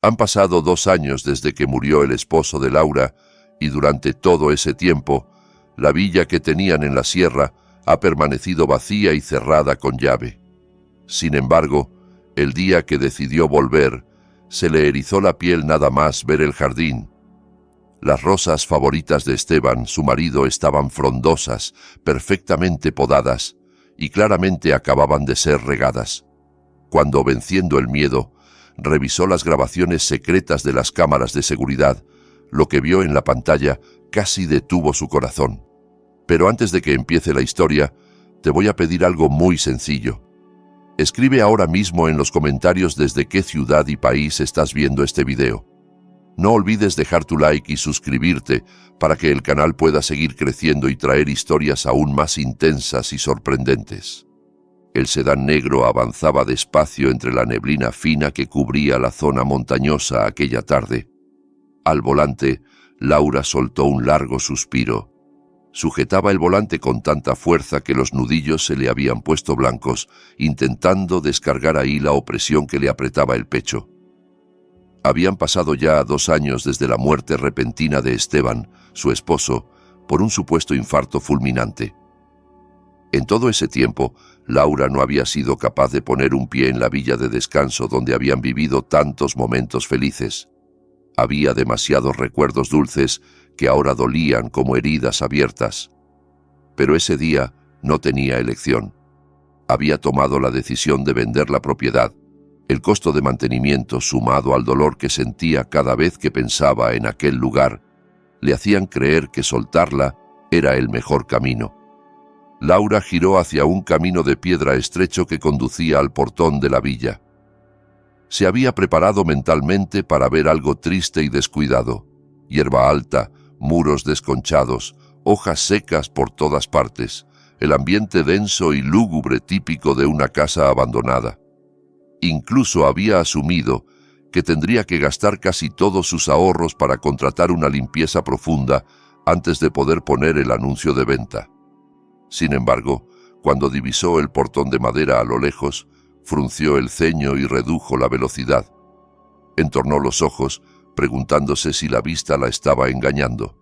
Han pasado 2 años desde que murió el esposo de Laura y durante todo ese tiempo, la villa que tenían en la sierra ha permanecido vacía y cerrada con llave. Sin embargo, el día que decidió volver, se le erizó la piel nada más ver el jardín. Las rosas favoritas de Esteban, su marido, estaban frondosas, perfectamente podadas, y claramente acababan de ser regadas. Cuando, venciendo el miedo, revisó las grabaciones secretas de las cámaras de seguridad, lo que vio en la pantalla casi detuvo su corazón. Pero antes de que empiece la historia, te voy a pedir algo muy sencillo. Escribe ahora mismo en los comentarios desde qué ciudad y país estás viendo este video. No olvides dejar tu like y suscribirte para que el canal pueda seguir creciendo y traer historias aún más intensas y sorprendentes. El sedán negro avanzaba despacio entre la neblina fina que cubría la zona montañosa aquella tarde. Al volante, Laura soltó un largo suspiro. Sujetaba el volante con tanta fuerza que los nudillos se le habían puesto blancos, intentando descargar ahí la opresión que le apretaba el pecho. Habían pasado ya 2 años desde la muerte repentina de Esteban, su esposo, por un supuesto infarto fulminante. En todo ese tiempo, Laura no había sido capaz de poner un pie en la villa de descanso donde habían vivido tantos momentos felices. Había demasiados recuerdos dulces que ahora dolían como heridas abiertas. Pero ese día no tenía elección. Había tomado la decisión de vender la propiedad. El costo de mantenimiento, sumado al dolor que sentía cada vez que pensaba en aquel lugar, le hacían creer que soltarla era el mejor camino. Laura giró hacia un camino de piedra estrecho que conducía al portón de la villa. Se había preparado mentalmente para ver algo triste y descuidado. Hierba alta, muros desconchados, hojas secas por todas partes, el ambiente denso y lúgubre típico de una casa abandonada. Incluso había asumido que tendría que gastar casi todos sus ahorros para contratar una limpieza profunda antes de poder poner el anuncio de venta. Sin embargo, cuando divisó el portón de madera a lo lejos, frunció el ceño y redujo la velocidad. Entornó los ojos, preguntándose si la vista la estaba engañando.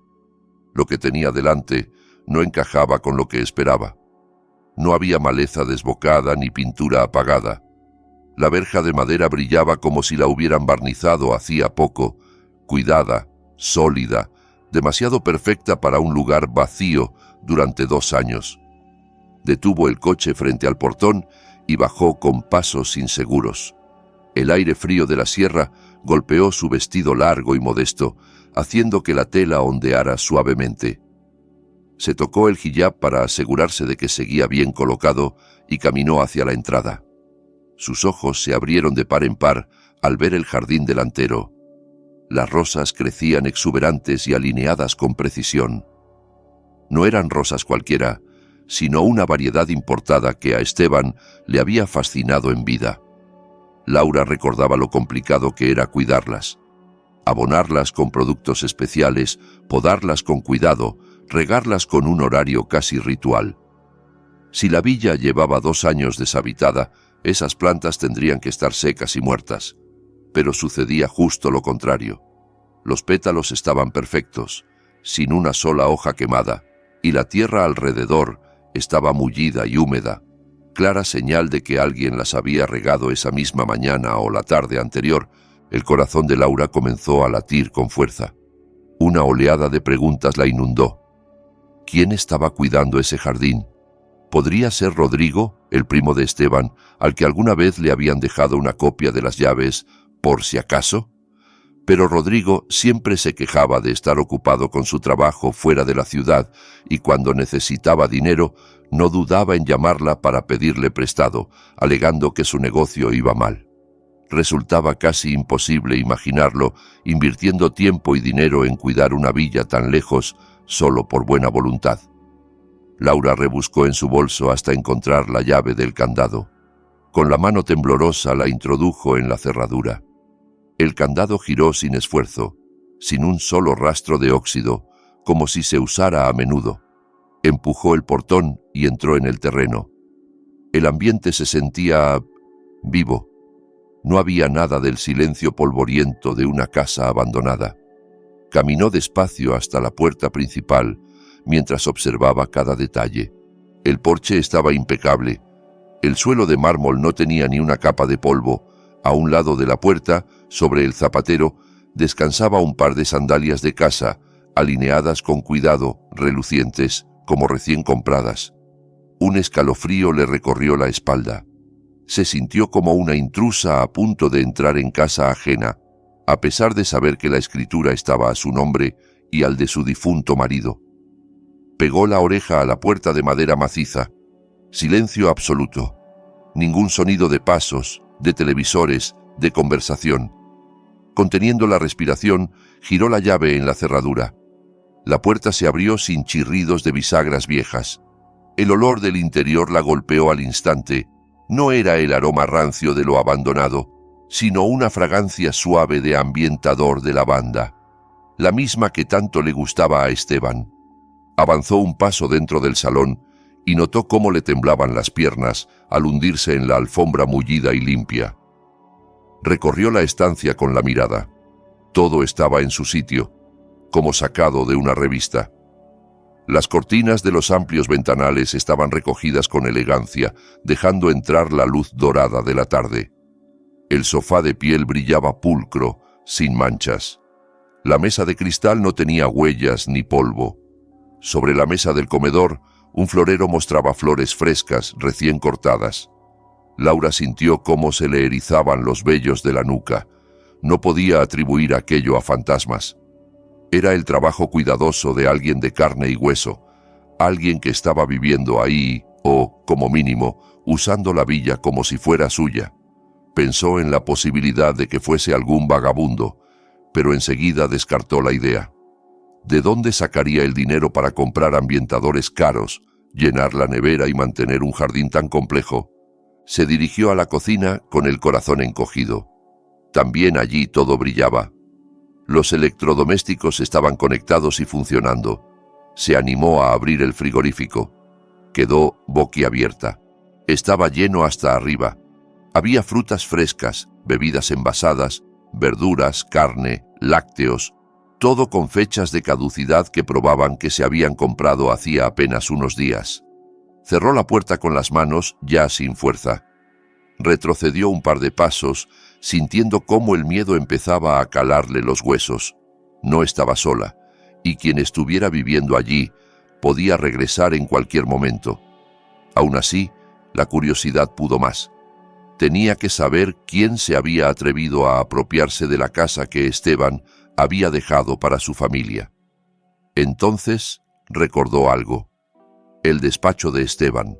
Lo que tenía delante no encajaba con lo que esperaba. No había maleza desbocada ni pintura apagada. La verja de madera brillaba como si la hubieran barnizado hacía poco, cuidada, sólida, demasiado perfecta para un lugar vacío durante 2 años. Detuvo el coche frente al portón y bajó con pasos inseguros. El aire frío de la sierra golpeó su vestido largo y modesto, haciendo que la tela ondeara suavemente. Se tocó el hijab para asegurarse de que seguía bien colocado y caminó hacia la entrada. Sus ojos se abrieron de par en par al ver el jardín delantero. Las rosas crecían exuberantes y alineadas con precisión. No eran rosas cualquiera, sino una variedad importada que a Esteban le había fascinado en vida. Laura recordaba lo complicado que era cuidarlas. Abonarlas con productos especiales, podarlas con cuidado, regarlas con un horario casi ritual. Si la villa llevaba 2 años deshabitada, esas plantas tendrían que estar secas y muertas. Pero sucedía justo lo contrario. Los pétalos estaban perfectos, sin una sola hoja quemada, y la tierra alrededor estaba mullida y húmeda, clara señal de que alguien las había regado esa misma mañana o la tarde anterior. El corazón de Laura comenzó a latir con fuerza. Una oleada de preguntas la inundó. ¿Quién estaba cuidando ese jardín? ¿Podría ser Rodrigo, el primo de Esteban, al que alguna vez le habían dejado una copia de las llaves, por si acaso? Pero Rodrigo siempre se quejaba de estar ocupado con su trabajo fuera de la ciudad y cuando necesitaba dinero no dudaba en llamarla para pedirle prestado, alegando que su negocio iba mal. Resultaba casi imposible imaginarlo invirtiendo tiempo y dinero en cuidar una villa tan lejos solo por buena voluntad. Laura rebuscó en su bolso hasta encontrar la llave del candado. Con la mano temblorosa la introdujo en la cerradura. El candado giró sin esfuerzo, sin un solo rastro de óxido, como si se usara a menudo. Empujó el portón y entró en el terreno. El ambiente se sentía vivo. No había nada del silencio polvoriento de una casa abandonada. Caminó despacio hasta la puerta principal, mientras observaba cada detalle. El porche estaba impecable. El suelo de mármol no tenía ni una capa de polvo. A un lado de la puerta, sobre el zapatero, descansaba un par de sandalias de casa, alineadas con cuidado, relucientes, como recién compradas. Un escalofrío le recorrió la espalda. Se sintió como una intrusa a punto de entrar en casa ajena, a pesar de saber que la escritura estaba a su nombre y al de su difunto marido. Pegó la oreja a la puerta de madera maciza. Silencio absoluto. Ningún sonido de pasos, de televisores, de conversación. Conteniendo la respiración, giró la llave en la cerradura. La puerta se abrió sin chirridos de bisagras viejas. El olor del interior la golpeó al instante. No era el aroma rancio de lo abandonado, sino una fragancia suave de ambientador de lavanda, la misma que tanto le gustaba a Esteban. Avanzó un paso dentro del salón y notó cómo le temblaban las piernas al hundirse en la alfombra mullida y limpia. Recorrió la estancia con la mirada. Todo estaba en su sitio, como sacado de una revista. Las cortinas de los amplios ventanales estaban recogidas con elegancia, dejando entrar la luz dorada de la tarde. El sofá de piel brillaba pulcro, sin manchas. La mesa de cristal no tenía huellas ni polvo. Sobre la mesa del comedor, un florero mostraba flores frescas, recién cortadas. Laura sintió cómo se le erizaban los vellos de la nuca. No podía atribuir aquello a fantasmas. Era el trabajo cuidadoso de alguien de carne y hueso, alguien que estaba viviendo ahí o, como mínimo, usando la villa como si fuera suya. Pensó en la posibilidad de que fuese algún vagabundo, pero enseguida descartó la idea. ¿De dónde sacaría el dinero para comprar ambientadores caros, llenar la nevera y mantener un jardín tan complejo? Se dirigió a la cocina con el corazón encogido. También allí todo brillaba. Los electrodomésticos estaban conectados y funcionando. Se animó a abrir el frigorífico. Quedó boquiabierta. Estaba lleno hasta arriba. Había frutas frescas, bebidas envasadas, verduras, carne, lácteos, todo con fechas de caducidad que probaban que se habían comprado hacía apenas unos días. Cerró la puerta con las manos, ya sin fuerza. Retrocedió un par de pasos, sintiendo cómo el miedo empezaba a calarle los huesos. No estaba sola, y quien estuviera viviendo allí podía regresar en cualquier momento. Aún así, la curiosidad pudo más. Tenía que saber quién se había atrevido a apropiarse de la casa que Esteban había dejado para su familia. Entonces recordó algo. El despacho de Esteban.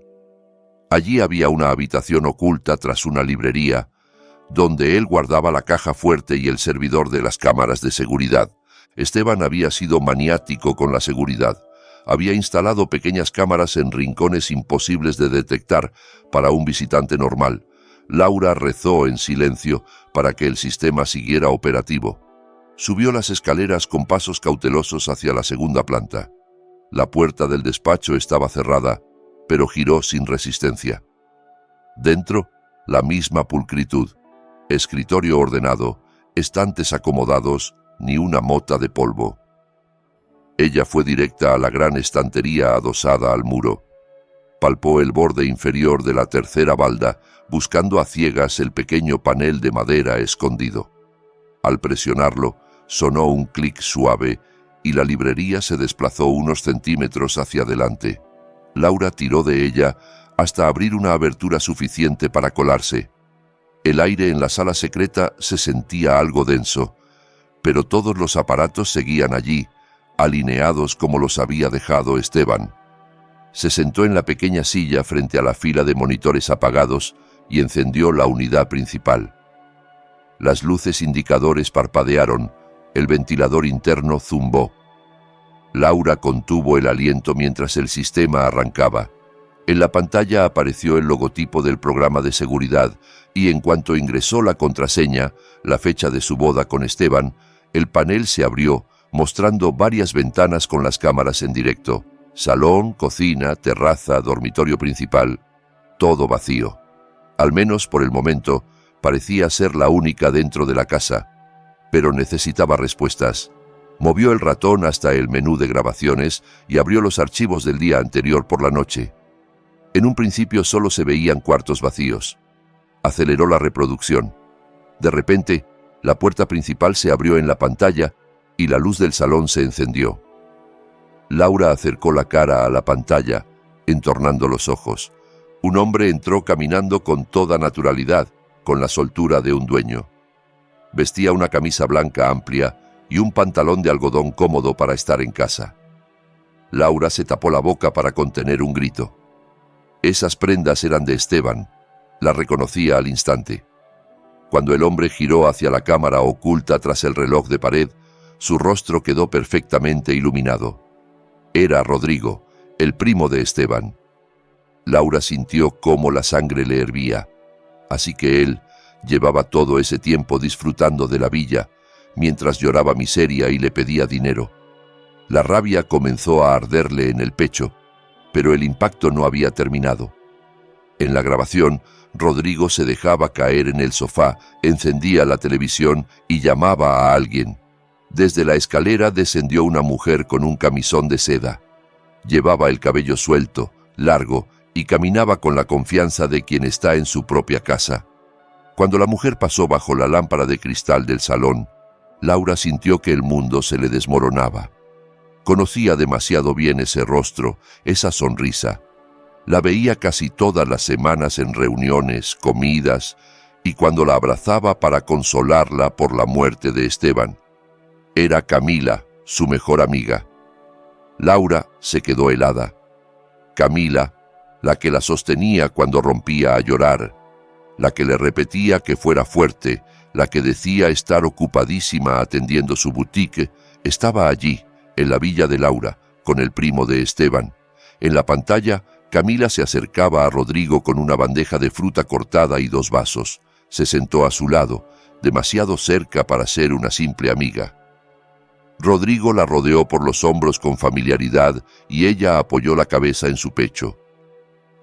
Allí había una habitación oculta tras una librería, donde él guardaba la caja fuerte y el servidor de las cámaras de seguridad. Esteban había sido maniático con la seguridad. Había instalado pequeñas cámaras en rincones imposibles de detectar para un visitante normal. Laura rezó en silencio para que el sistema siguiera operativo. Subió las escaleras con pasos cautelosos hacia la segunda planta. La puerta del despacho estaba cerrada, pero giró sin resistencia. Dentro, la misma pulcritud. Escritorio ordenado, estantes acomodados, ni una mota de polvo. Ella fue directa a la gran estantería adosada al muro. Palpó el borde inferior de la tercera balda, buscando a ciegas el pequeño panel de madera escondido. Al presionarlo, sonó un clic suave y la librería se desplazó unos centímetros hacia adelante. Laura tiró de ella hasta abrir una abertura suficiente para colarse. El aire en la sala secreta se sentía algo denso, pero todos los aparatos seguían allí, alineados como los había dejado Esteban. Se sentó en la pequeña silla frente a la fila de monitores apagados y encendió la unidad principal. Las luces indicadores parpadearon, el ventilador interno zumbó. Laura contuvo el aliento mientras el sistema arrancaba. En la pantalla apareció el logotipo del programa de seguridad y en cuanto ingresó la contraseña, la fecha de su boda con Esteban, el panel se abrió, mostrando varias ventanas con las cámaras en directo. Salón, cocina, terraza, dormitorio principal, todo vacío. Al menos por el momento, Parecía ser la única dentro de la casa, pero necesitaba respuestas. Movió el ratón hasta el menú de grabaciones y abrió los archivos del día anterior por la noche. En un principio solo se veían cuartos vacíos. Aceleró la reproducción. De repente, la puerta principal se abrió en la pantalla y la luz del salón se encendió. Laura acercó la cara a la pantalla, entornando los ojos. Un hombre entró caminando con toda naturalidad, con la soltura de un dueño. Vestía una camisa blanca amplia y un pantalón de algodón cómodo para estar en casa. Laura se tapó la boca para contener un grito. Esas prendas eran de Esteban. La reconocía al instante. Cuando el hombre giró hacia la cámara oculta tras el reloj de pared, su rostro quedó perfectamente iluminado. Era Rodrigo, el primo de Esteban. Laura sintió cómo la sangre le hervía. Así que él llevaba todo ese tiempo disfrutando de la villa, mientras lloraba miseria y le pedía dinero. La rabia comenzó a arderle en el pecho, pero el impacto no había terminado. En la grabación, Rodrigo se dejaba caer en el sofá, encendía la televisión y llamaba a alguien. Desde la escalera descendió una mujer con un camisón de seda. Llevaba el cabello suelto, largo, y caminaba con la confianza de quien está en su propia casa. Cuando la mujer pasó bajo la lámpara de cristal del salón, Laura sintió que el mundo se le desmoronaba. Conocía demasiado bien ese rostro, esa sonrisa. La veía casi todas las semanas en reuniones, comidas, y cuando la abrazaba para consolarla por la muerte de Esteban. Era Camila, su mejor amiga. Laura se quedó helada. Camila, la que la sostenía cuando rompía a llorar, la que le repetía que fuera fuerte, la que decía estar ocupadísima atendiendo su boutique, estaba allí, en la villa de Laura, con el primo de Esteban. En la pantalla, Camila se acercaba a Rodrigo con una bandeja de fruta cortada y 2 vasos. Se sentó a su lado, demasiado cerca para ser una simple amiga. Rodrigo la rodeó por los hombros con familiaridad y ella apoyó la cabeza en su pecho.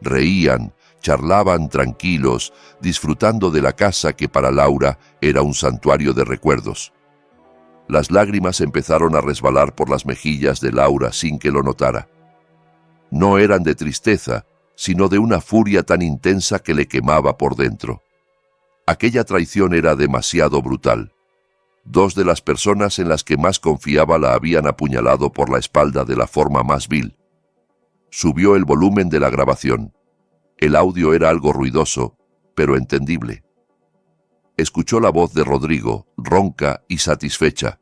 Reían, charlaban tranquilos, disfrutando de la casa que para Laura era un santuario de recuerdos. Las lágrimas empezaron a resbalar por las mejillas de Laura sin que lo notara. No eran de tristeza, sino de una furia tan intensa que le quemaba por dentro. Aquella traición era demasiado brutal. 2 de las personas en las que más confiaba la habían apuñalado por la espalda de la forma más vil. Subió el volumen de la grabación. El audio era algo ruidoso, pero entendible. Escuchó la voz de Rodrigo, ronca y satisfecha.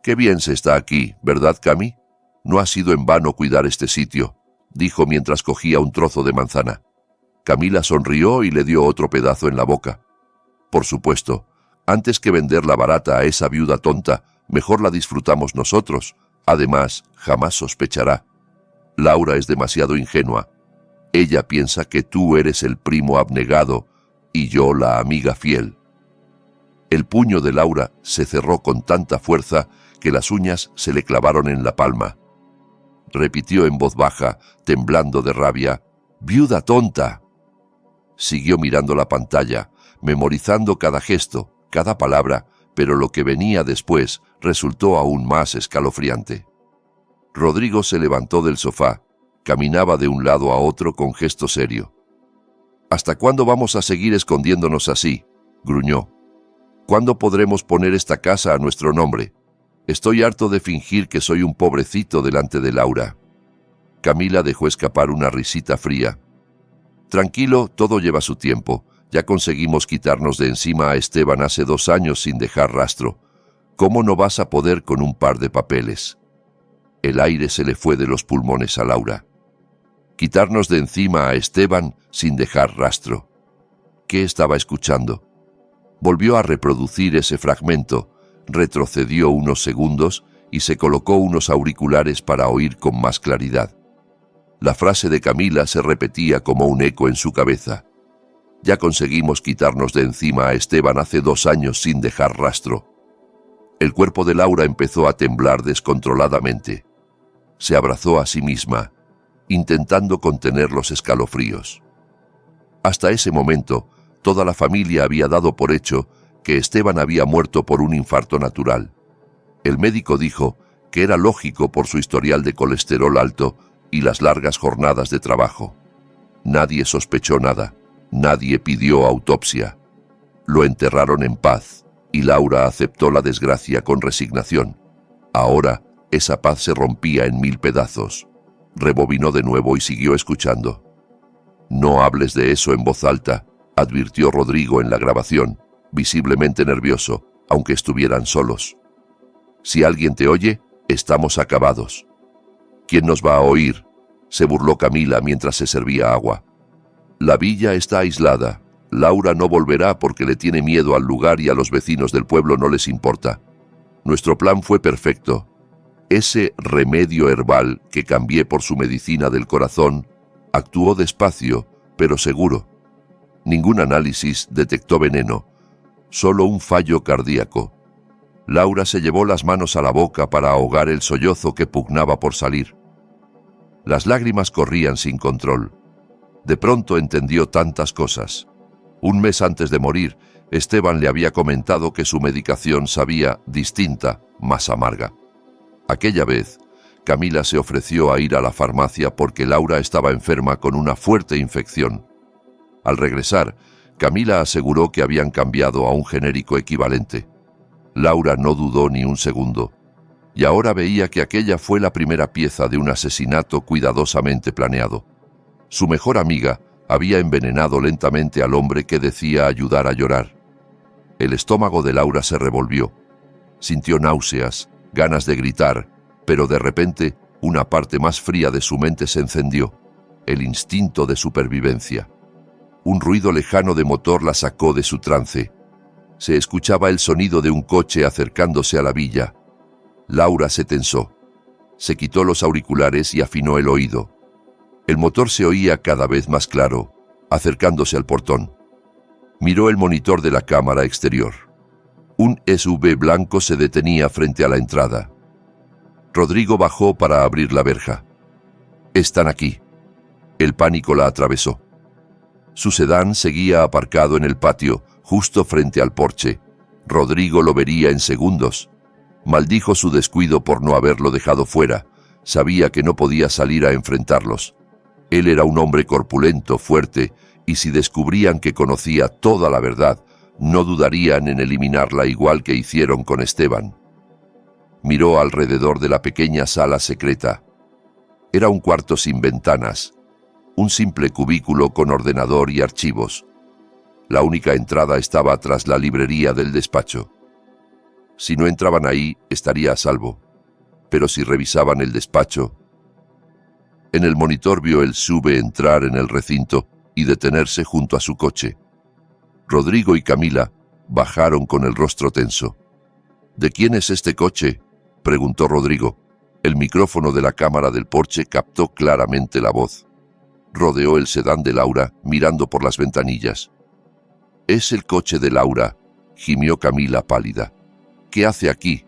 «Qué bien se está aquí, ¿verdad, Cami? No ha sido en vano cuidar este sitio», dijo mientras cogía un trozo de manzana. Camila sonrió y le dio otro pedazo en la boca. «Por supuesto, antes que venderla barata a esa viuda tonta, mejor la disfrutamos nosotros. Además, jamás sospechará. Laura es demasiado ingenua. Ella piensa que tú eres el primo abnegado y yo la amiga fiel». El puño de Laura se cerró con tanta fuerza que las uñas se le clavaron en la palma. Repitió en voz baja, temblando de rabia, «¡Viuda tonta!». Siguió mirando la pantalla, memorizando cada gesto, cada palabra, pero lo que venía después resultó aún más escalofriante. Rodrigo se levantó del sofá, caminaba de un lado a otro con gesto serio. «¿Hasta cuándo vamos a seguir escondiéndonos así?», gruñó. «¿Cuándo podremos poner esta casa a nuestro nombre? Estoy harto de fingir que soy un pobrecito delante de Laura». Camila dejó escapar una risita fría. «Tranquilo, todo lleva su tiempo. Ya conseguimos quitarnos de encima a Esteban hace 2 años sin dejar rastro. ¿Cómo no vas a poder con un par de papeles?». El aire se le fue de los pulmones a Laura. Quitarnos de encima a Esteban sin dejar rastro. ¿Qué estaba escuchando? Volvió a reproducir ese fragmento, retrocedió unos segundos y se colocó unos auriculares para oír con más claridad. La frase de Camila se repetía como un eco en su cabeza. «Ya conseguimos quitarnos de encima a Esteban hace 2 años sin dejar rastro». El cuerpo de Laura empezó a temblar descontroladamente. Se abrazó a sí misma, intentando contener los escalofríos. Hasta ese momento, Toda la familia había dado por hecho que Esteban había muerto por un infarto natural. El médico dijo que era lógico por su historial de colesterol alto y las largas jornadas de trabajo. Nadie sospechó nada, nadie pidió autopsia. Lo enterraron en paz y Laura aceptó la desgracia con resignación. Ahora esa paz se rompía en 1000 pedazos. Rebobinó de nuevo y siguió escuchando. «No hables de eso en voz alta», advirtió Rodrigo en la grabación, visiblemente nervioso, aunque estuvieran solos. «Si alguien te oye, estamos acabados». «¿Quién nos va a oír?», se burló Camila mientras se servía agua. «La villa está aislada. Laura no volverá porque le tiene miedo al lugar y a los vecinos del pueblo no les importa. Nuestro plan fue perfecto. Ese remedio herbal que cambié por su medicina del corazón actuó despacio, pero seguro. Ningún análisis detectó veneno, solo un fallo cardíaco. Laura se llevó las manos a la boca para ahogar el sollozo que pugnaba por salir. Las lágrimas corrían sin control. De pronto entendió tantas cosas. Un mes antes de morir, Esteban le había comentado que su medicación sabía distinta, más amarga. Aquella vez, Camila se ofreció a ir a la farmacia porque Laura estaba enferma con una fuerte infección. Al regresar, Camila aseguró que habían cambiado a un genérico equivalente. Laura no dudó ni un segundo, y ahora veía que aquella fue la primera pieza de un asesinato cuidadosamente planeado. Su mejor amiga había envenenado lentamente al hombre que decía ayudar a llorar. El estómago de Laura se revolvió. Sintió náuseas, ganas de gritar, pero de repente una parte más fría de su mente se encendió, el instinto de supervivencia. Un ruido lejano de motor la sacó de su trance. Se escuchaba el sonido de un coche acercándose a la villa. Laura se tensó. Se quitó los auriculares y afinó el oído. El motor se oía cada vez más claro, acercándose al portón. Miró el monitor de la cámara exterior. Un SUV blanco se detenía frente a la entrada. Rodrigo bajó para abrir la verja. «Están aquí». El pánico la atravesó. Su sedán seguía aparcado en el patio, justo frente al porche. Rodrigo lo vería en segundos. Maldijo su descuido por no haberlo dejado fuera. Sabía que no podía salir a enfrentarlos. Él era un hombre corpulento, fuerte, y si descubrían que conocía toda la verdad, no dudarían en eliminarla igual que hicieron con Esteban. Miró alrededor de la pequeña sala secreta. Era un cuarto sin ventanas, un simple cubículo con ordenador y archivos. La única entrada estaba tras la librería del despacho. Si no entraban ahí, estaría a salvo. Pero si revisaban el despacho... En el monitor vio el SUV entrar en el recinto y detenerse junto a su coche. Rodrigo y Camila bajaron con el rostro tenso. «¿De quién es este coche?», preguntó Rodrigo. El micrófono de la cámara del porche captó claramente la voz. Rodeó el sedán de Laura, mirando por las ventanillas. «Es el coche de Laura», gimió Camila pálida. «¿Qué hace aquí?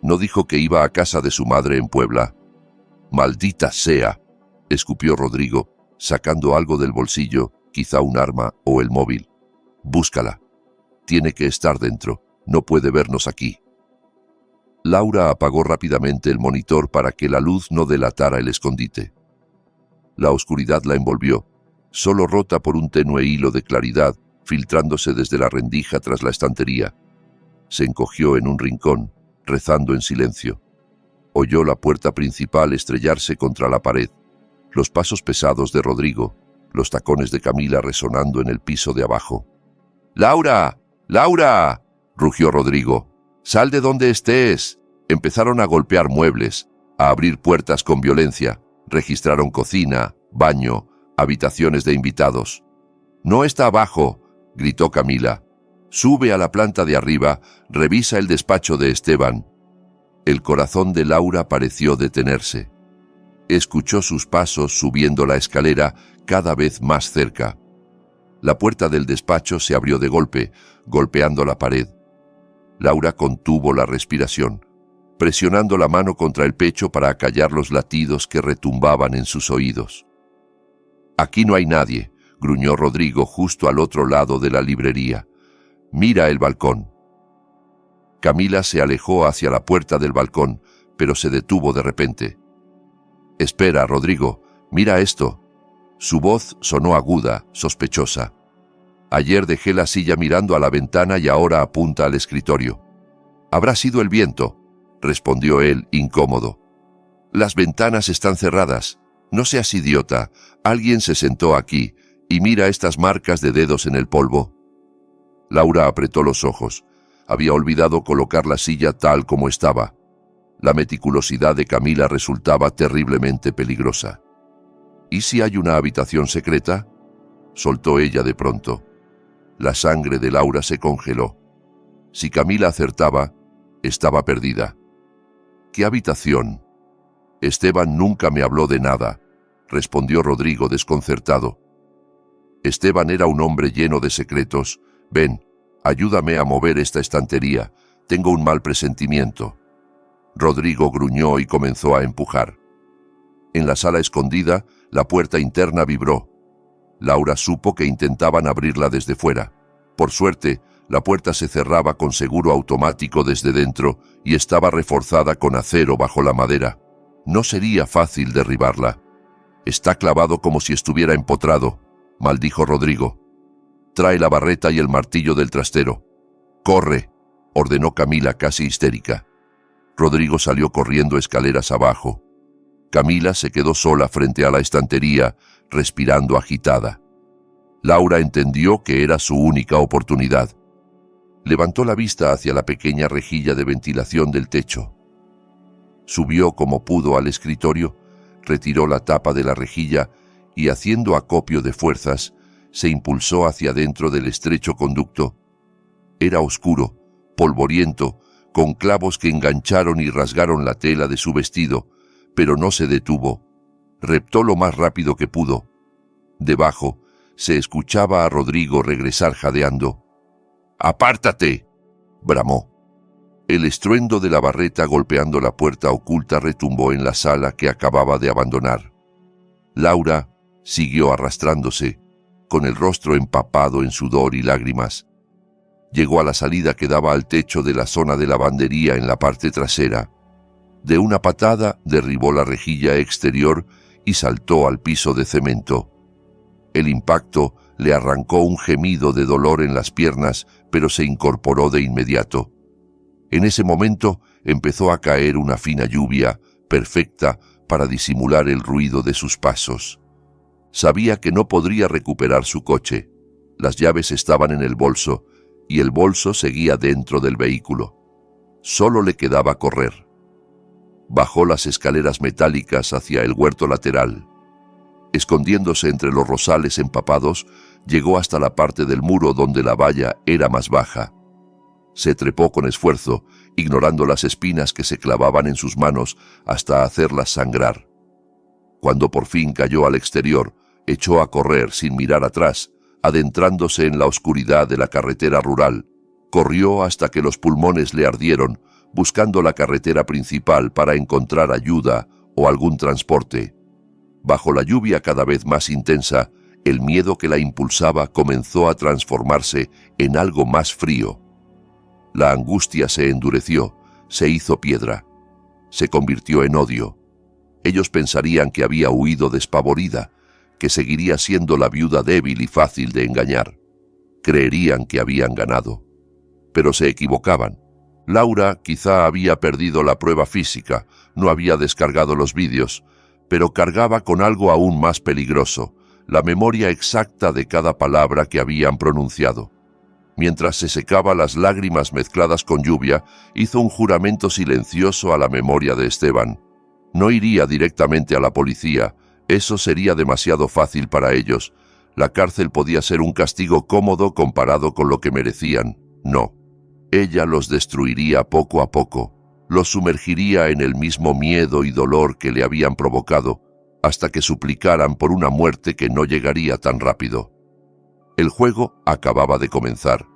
¿No dijo que iba a casa de su madre en Puebla?» «Maldita sea», escupió Rodrigo, sacando algo del bolsillo, quizá un arma o el móvil. «Búscala. Tiene que estar dentro. No puede vernos aquí». Laura apagó rápidamente el monitor para que la luz no delatara el escondite. La oscuridad la envolvió, solo rota por un tenue hilo de claridad, filtrándose desde la rendija tras la estantería. Se encogió en un rincón, rezando en silencio. Oyó la puerta principal estrellarse contra la pared, los pasos pesados de Rodrigo, los tacones de Camila resonando en el piso de abajo. «¡Laura! ¡Laura!», rugió Rodrigo. «¡Sal de donde estés!». Empezaron a golpear muebles, a abrir puertas con violencia. Registraron cocina, baño, habitaciones de invitados. «No está abajo», gritó Camila. «Sube a la planta de arriba, revisa el despacho de Esteban». El corazón de Laura pareció detenerse. Escuchó sus pasos subiendo la escalera cada vez más cerca. La puerta del despacho se abrió de golpe, golpeando la pared. Laura contuvo la respiración, presionando la mano contra el pecho para acallar los latidos que retumbaban en sus oídos. «Aquí no hay nadie. gruñó Rodrigo justo al otro lado de la librería. «Mira el balcón». Camila se alejó hacia la puerta del balcón, pero se detuvo de repente. «Espera, Rodrigo, mira esto». Su voz sonó aguda, sospechosa. «Ayer dejé la silla mirando a la ventana y ahora apunta al escritorio». «Habrá sido el viento», respondió él, incómodo. «Las ventanas están cerradas. No seas idiota. Alguien se sentó aquí, y mira estas marcas de dedos en el polvo». Laura apretó los ojos. Había olvidado colocar la silla tal como estaba. La meticulosidad de Camila resultaba terriblemente peligrosa. «¿Y si hay una habitación secreta?», soltó ella de pronto. La sangre de Laura se congeló. Si Camila acertaba, estaba perdida. «¿Qué habitación?». «Esteban nunca me habló de nada», respondió Rodrigo desconcertado. Esteban era un hombre lleno de secretos. «Ven, ayúdame a mover esta estantería. Tengo un mal presentimiento». Rodrigo gruñó y comenzó a empujar. En la sala escondida, la puerta interna vibró. Laura supo que intentaban abrirla desde fuera. Por suerte, la puerta se cerraba con seguro automático desde dentro y estaba reforzada con acero bajo la madera. No sería fácil derribarla. «Está clavado como si estuviera empotrado», maldijo Rodrigo. «Trae la barreta y el martillo del trastero». «Corre», ordenó Camila casi histérica. Rodrigo salió corriendo escaleras abajo. Camila se quedó sola frente a la estantería, respirando agitada. Laura entendió que era su única oportunidad. Levantó la vista hacia la pequeña rejilla de ventilación del techo. Subió como pudo al escritorio, retiró la tapa de la rejilla y, haciendo acopio de fuerzas, se impulsó hacia dentro del estrecho conducto. Era oscuro, polvoriento, con clavos que engancharon y rasgaron la tela de su vestido, pero no se detuvo. Reptó lo más rápido que pudo. Debajo se escuchaba a Rodrigo regresar jadeando. «¡Apártate!», bramó. El estruendo de la barreta golpeando la puerta oculta retumbó en la sala que acababa de abandonar. Laura siguió arrastrándose, con el rostro empapado en sudor y lágrimas. Llegó a la salida que daba al techo de la zona de lavandería en la parte trasera. De una patada derribó la rejilla exterior y saltó al piso de cemento. El impacto le arrancó un gemido de dolor en las piernas, pero se incorporó de inmediato. En ese momento empezó a caer una fina lluvia, perfecta para disimular el ruido de sus pasos. Sabía que no podría recuperar su coche. Las llaves estaban en el bolso, y el bolso seguía dentro del vehículo. Solo le quedaba correr. Bajó las escaleras metálicas hacia el huerto lateral. Escondiéndose entre los rosales empapados, llegó hasta la parte del muro donde la valla era más baja. Se trepó con esfuerzo, ignorando las espinas que se clavaban en sus manos hasta hacerlas sangrar. Cuando por fin cayó al exterior, echó a correr sin mirar atrás, adentrándose en la oscuridad de la carretera rural. Corrió hasta que los pulmones le ardieron, buscando la carretera principal para encontrar ayuda o algún transporte. Bajo la lluvia cada vez más intensa, el miedo que la impulsaba comenzó a transformarse en algo más frío. La angustia se endureció, se hizo piedra. Se convirtió en odio. Ellos pensarían que había huido despavorida, que seguiría siendo la viuda débil y fácil de engañar. Creerían que habían ganado. Pero se equivocaban. Laura quizá había perdido la prueba física, no había descargado los vídeos, pero cargaba con algo aún más peligroso, la memoria exacta de cada palabra que habían pronunciado. Mientras se secaba las lágrimas mezcladas con lluvia, hizo un juramento silencioso a la memoria de Esteban. No iría directamente a la policía, eso sería demasiado fácil para ellos. La cárcel podía ser un castigo cómodo comparado con lo que merecían. No. Ella los destruiría poco a poco, los sumergiría en el mismo miedo y dolor que le habían provocado, hasta que suplicaran por una muerte que no llegaría tan rápido. El juego acababa de comenzar.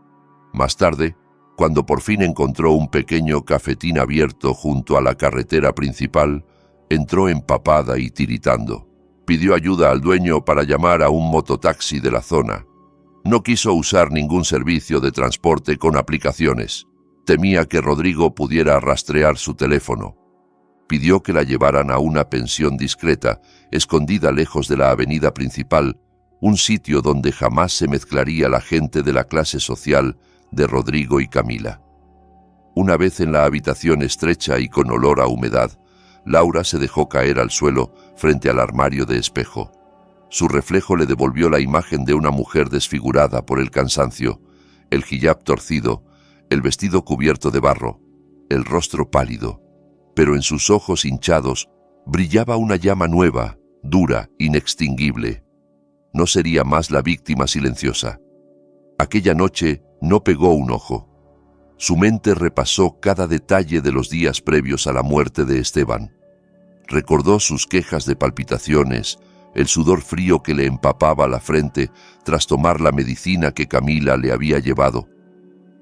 Más tarde, cuando por fin encontró un pequeño cafetín abierto junto a la carretera principal, entró empapada y tiritando. Pidió ayuda al dueño para llamar a un mototaxi de la zona. No quiso usar ningún servicio de transporte con aplicaciones. Temía que Rodrigo pudiera rastrear su teléfono. Pidió que la llevaran a una pensión discreta, escondida lejos de la avenida principal, un sitio donde jamás se mezclaría la gente de la clase social de Rodrigo y Camila. Una vez en la habitación estrecha y con olor a humedad, Laura se dejó caer al suelo frente al armario de espejo. Su reflejo le devolvió la imagen de una mujer desfigurada por el cansancio, el hijab torcido, el vestido cubierto de barro, el rostro pálido, pero en sus ojos hinchados brillaba una llama nueva, dura, inextinguible. No sería más la víctima silenciosa. Aquella noche no pegó un ojo. Su mente repasó cada detalle de los días previos a la muerte de Esteban. Recordó sus quejas de palpitaciones, el sudor frío que le empapaba la frente tras tomar la medicina que Camila le había llevado.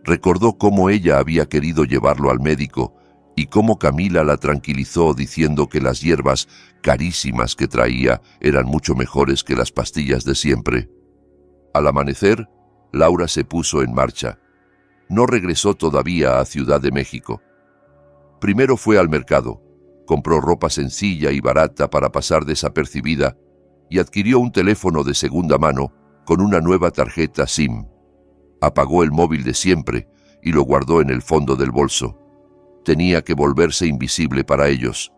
Recordó cómo ella había querido llevarlo al médico y cómo Camila la tranquilizó diciendo que las hierbas carísimas que traía eran mucho mejores que las pastillas de siempre. Al amanecer, Laura se puso en marcha. No regresó todavía a Ciudad de México. Primero fue al mercado, compró ropa sencilla y barata para pasar desapercibida y adquirió un teléfono de segunda mano con una nueva tarjeta SIM. Apagó el móvil de siempre y lo guardó en el fondo del bolso. Tenía que volverse invisible para ellos.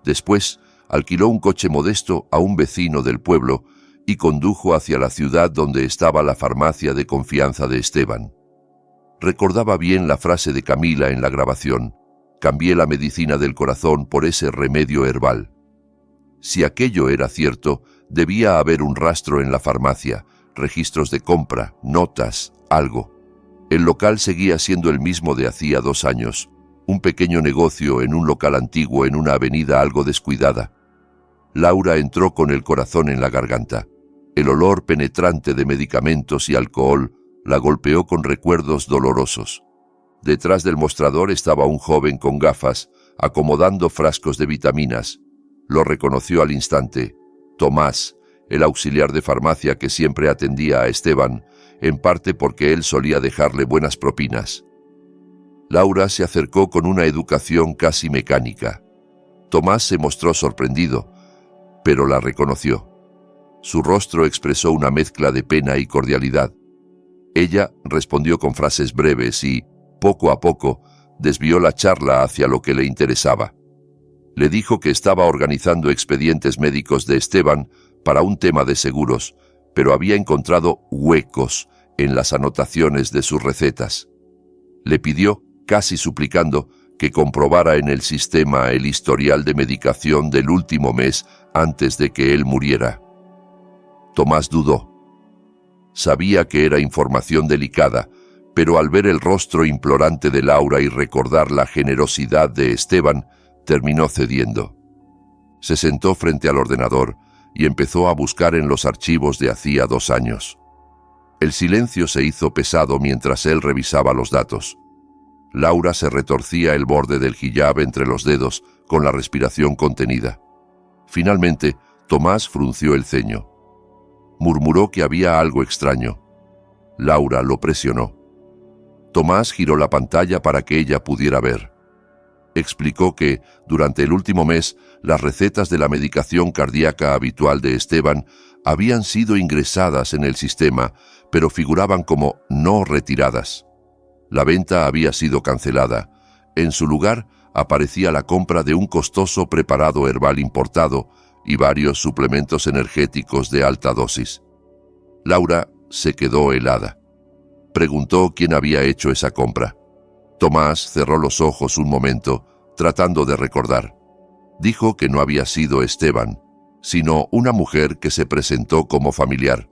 Después, alquiló un coche modesto a un vecino del pueblo y condujo hacia la ciudad donde estaba la farmacia de confianza de Esteban. Recordaba bien la frase de Camila en la grabación: «Cambié la medicina del corazón por ese remedio herbal». Si aquello era cierto, debía haber un rastro en la farmacia, registros de compra, notas, algo. El local seguía siendo el mismo de hacía 2 años, un pequeño negocio en un local antiguo en una avenida algo descuidada. Laura entró con el corazón en la garganta. El olor penetrante de medicamentos y alcohol la golpeó con recuerdos dolorosos. Detrás del mostrador estaba un joven con gafas, acomodando frascos de vitaminas. Lo reconoció al instante: Tomás, el auxiliar de farmacia que siempre atendía a Esteban, en parte porque él solía dejarle buenas propinas. Laura se acercó con una educación casi mecánica. Tomás se mostró sorprendido, pero la reconoció. Su rostro expresó una mezcla de pena y cordialidad. Ella respondió con frases breves y, poco a poco, desvió la charla hacia lo que le interesaba. Le dijo que estaba organizando expedientes médicos de Esteban para un tema de seguros, pero había encontrado huecos en las anotaciones de sus recetas. Le pidió, casi suplicando, que comprobara en el sistema el historial de medicación del último mes antes de que él muriera. Tomás dudó. Sabía que era información delicada, pero al ver el rostro implorante de Laura y recordar la generosidad de Esteban, terminó cediendo. Se sentó frente al ordenador y empezó a buscar en los archivos de hacía 2 años. El silencio se hizo pesado mientras él revisaba los datos. Laura se retorcía el borde del hijab entre los dedos, con la respiración contenida. Finalmente, Tomás frunció el ceño. Murmuró que había algo extraño. Laura lo presionó. Tomás giró la pantalla para que ella pudiera ver. Explicó que, durante el último mes, las recetas de la medicación cardíaca habitual de Esteban habían sido ingresadas en el sistema, pero figuraban como no retiradas. La venta había sido cancelada. En su lugar aparecía la compra de un costoso preparado herbal importado y varios suplementos energéticos de alta dosis. Laura se quedó helada. Preguntó quién había hecho esa compra. Tomás cerró los ojos un momento, tratando de recordar. Dijo que no había sido Esteban, sino una mujer que se presentó como familiar.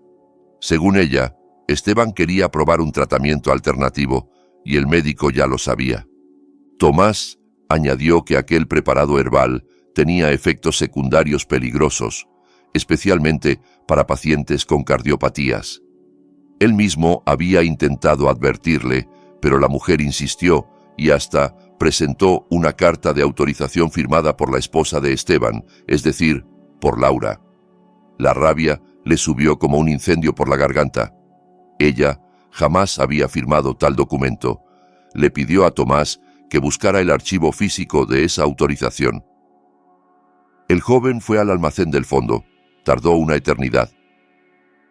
Según ella, Esteban quería probar un tratamiento alternativo, y el médico ya lo sabía. Tomás añadió que aquel preparado herbal tenía efectos secundarios peligrosos, especialmente para pacientes con cardiopatías. Él mismo había intentado advertirle, pero la mujer insistió y hasta presentó una carta de autorización firmada por la esposa de Esteban, es decir, por Laura. La rabia le subió como un incendio por la garganta. Ella jamás había firmado tal documento. Le pidió a Tomás que buscara el archivo físico de esa autorización. El joven fue al almacén del fondo. Tardó una eternidad.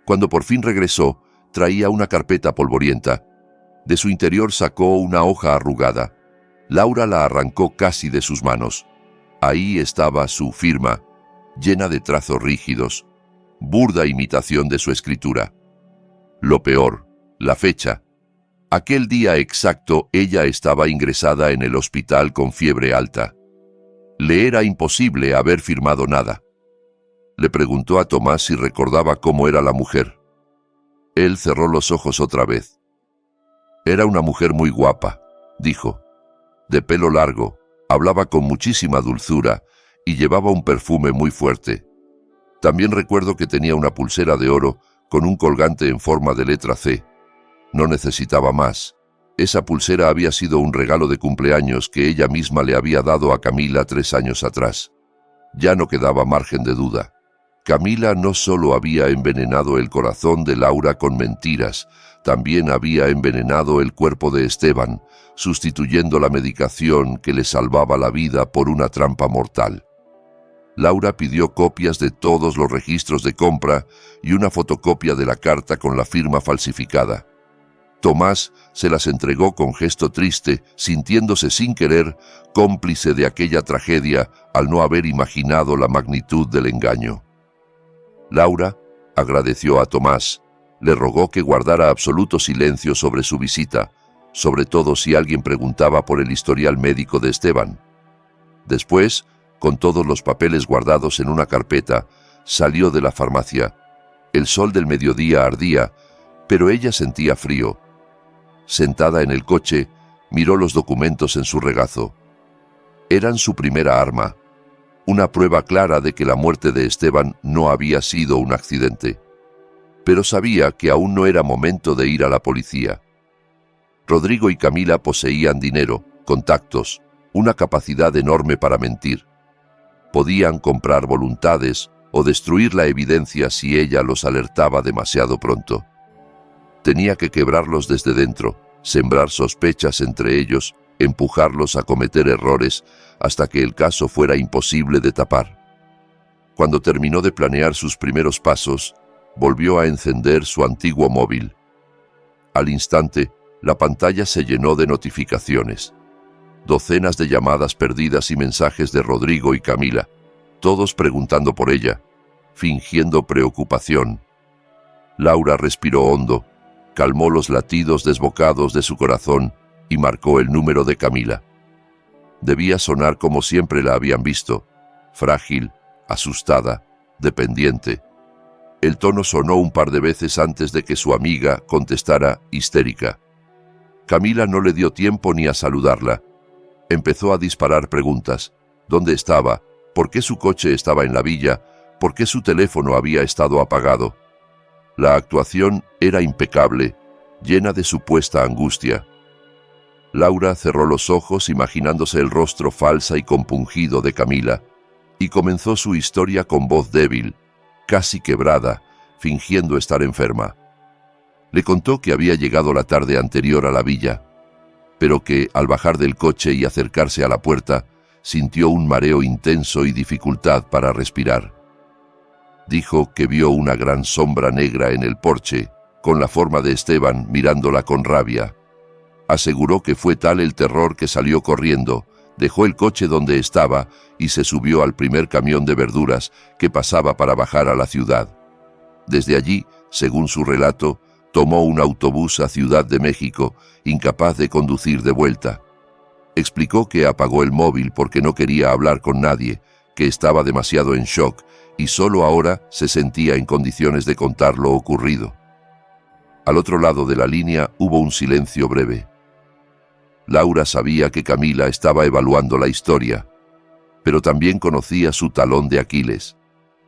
Cuando por fin regresó, traía una carpeta polvorienta. De su interior sacó una hoja arrugada. Laura la arrancó casi de sus manos. Ahí estaba su firma, llena de trazos rígidos, burda imitación de su escritura. Lo peor, la fecha. Aquel día exacto ella estaba ingresada en el hospital con fiebre alta. Le era imposible haber firmado nada. Le preguntó a Tomás si recordaba cómo era la mujer. Él cerró los ojos otra vez. Era una mujer muy guapa, dijo. De pelo largo, hablaba con muchísima dulzura y llevaba un perfume muy fuerte. También recuerdo que tenía una pulsera de oro con un colgante en forma de letra C. No necesitaba más. Esa pulsera había sido un regalo de cumpleaños que ella misma le había dado a Camila 3 años atrás. Ya no quedaba margen de duda. Camila no solo había envenenado el corazón de Laura con mentiras, también había envenenado el cuerpo de Esteban, sustituyendo la medicación que le salvaba la vida por una trampa mortal. Laura pidió copias de todos los registros de compra y una fotocopia de la carta con la firma falsificada. Tomás se las entregó con gesto triste, sintiéndose sin querer cómplice de aquella tragedia al no haber imaginado la magnitud del engaño. Laura agradeció a Tomás, le rogó que guardara absoluto silencio sobre su visita, sobre todo si alguien preguntaba por el historial médico de Esteban. Después, con todos los papeles guardados en una carpeta, salió de la farmacia. El sol del mediodía ardía, pero ella sentía frío. Sentada en el coche, miró los documentos en su regazo. Eran su primera arma, una prueba clara de que la muerte de Esteban no había sido un accidente. Pero sabía que aún no era momento de ir a la policía. Rodrigo y Camila poseían dinero, contactos, una capacidad enorme para mentir. Podían comprar voluntades o destruir la evidencia si ella los alertaba demasiado pronto. Tenía que quebrarlos desde dentro, sembrar sospechas entre ellos, empujarlos a cometer errores hasta que el caso fuera imposible de tapar. Cuando terminó de planear sus primeros pasos, volvió a encender su antiguo móvil. Al instante, la pantalla se llenó de notificaciones. Docenas de llamadas perdidas y mensajes de Rodrigo y Camila, todos preguntando por ella, fingiendo preocupación. Laura respiró hondo, calmó los latidos desbocados de su corazón y marcó el número de Camila. Debía sonar como siempre la habían visto, frágil, asustada, dependiente. El tono sonó un par de veces antes de que su amiga contestara histérica. Camila no le dio tiempo ni a saludarla. Empezó a disparar preguntas. ¿Dónde estaba? ¿Por qué su coche estaba en la villa? ¿Por qué su teléfono había estado apagado? La actuación era impecable, llena de supuesta angustia. Laura cerró los ojos imaginándose el rostro falsa y compungido de Camila, y comenzó su historia con voz débil, casi quebrada, fingiendo estar enferma. Le contó que había llegado la tarde anterior a la villa, pero que, al bajar del coche y acercarse a la puerta, sintió un mareo intenso y dificultad para respirar. Dijo que vio una gran sombra negra en el porche, con la forma de Esteban mirándola con rabia. Aseguró que fue tal el terror que salió corriendo, dejó el coche donde estaba y se subió al primer camión de verduras que pasaba para bajar a la ciudad. Desde allí, según su relato, tomó un autobús a Ciudad de México, incapaz de conducir de vuelta. Explicó que apagó el móvil porque no quería hablar con nadie, que estaba demasiado en shock y solo ahora se sentía en condiciones de contar lo ocurrido. Al otro lado de la línea hubo un silencio breve. Laura sabía que Camila estaba evaluando la historia, pero también conocía su talón de Aquiles.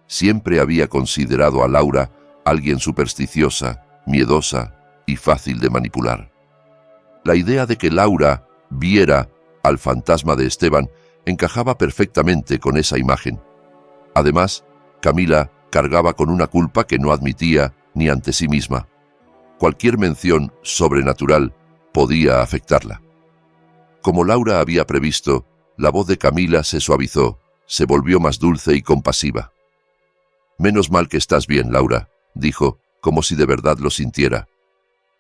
Siempre había considerado a Laura alguien supersticiosa, miedosa y fácil de manipular. La idea de que Laura viera al fantasma de Esteban encajaba perfectamente con esa imagen. Además, Camila Cargaba con una culpa que no admitía ni ante sí misma. Cualquier mención sobrenatural podía afectarla. Como Laura había previsto, la voz de Camila se suavizó, se volvió más dulce y compasiva. «Menos mal que estás bien, Laura», dijo, como si de verdad lo sintiera.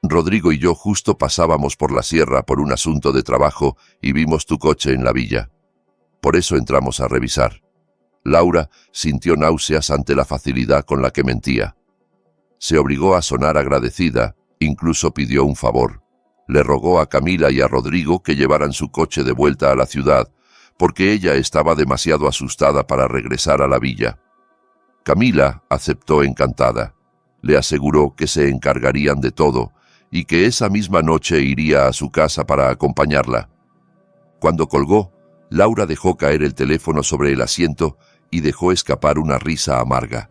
«Rodrigo y yo justo pasábamos por la sierra por un asunto de trabajo y vimos tu coche en la villa. Por eso entramos a revisar». Laura sintió náuseas ante la facilidad con la que mentía. Se obligó a sonar agradecida, incluso pidió un favor. Le rogó a Camila y a Rodrigo que llevaran su coche de vuelta a la ciudad, porque ella estaba demasiado asustada para regresar a la villa. Camila aceptó encantada. Le aseguró que se encargarían de todo y que esa misma noche iría a su casa para acompañarla. Cuando colgó, Laura dejó caer el teléfono sobre el asiento y dejó escapar una risa amarga.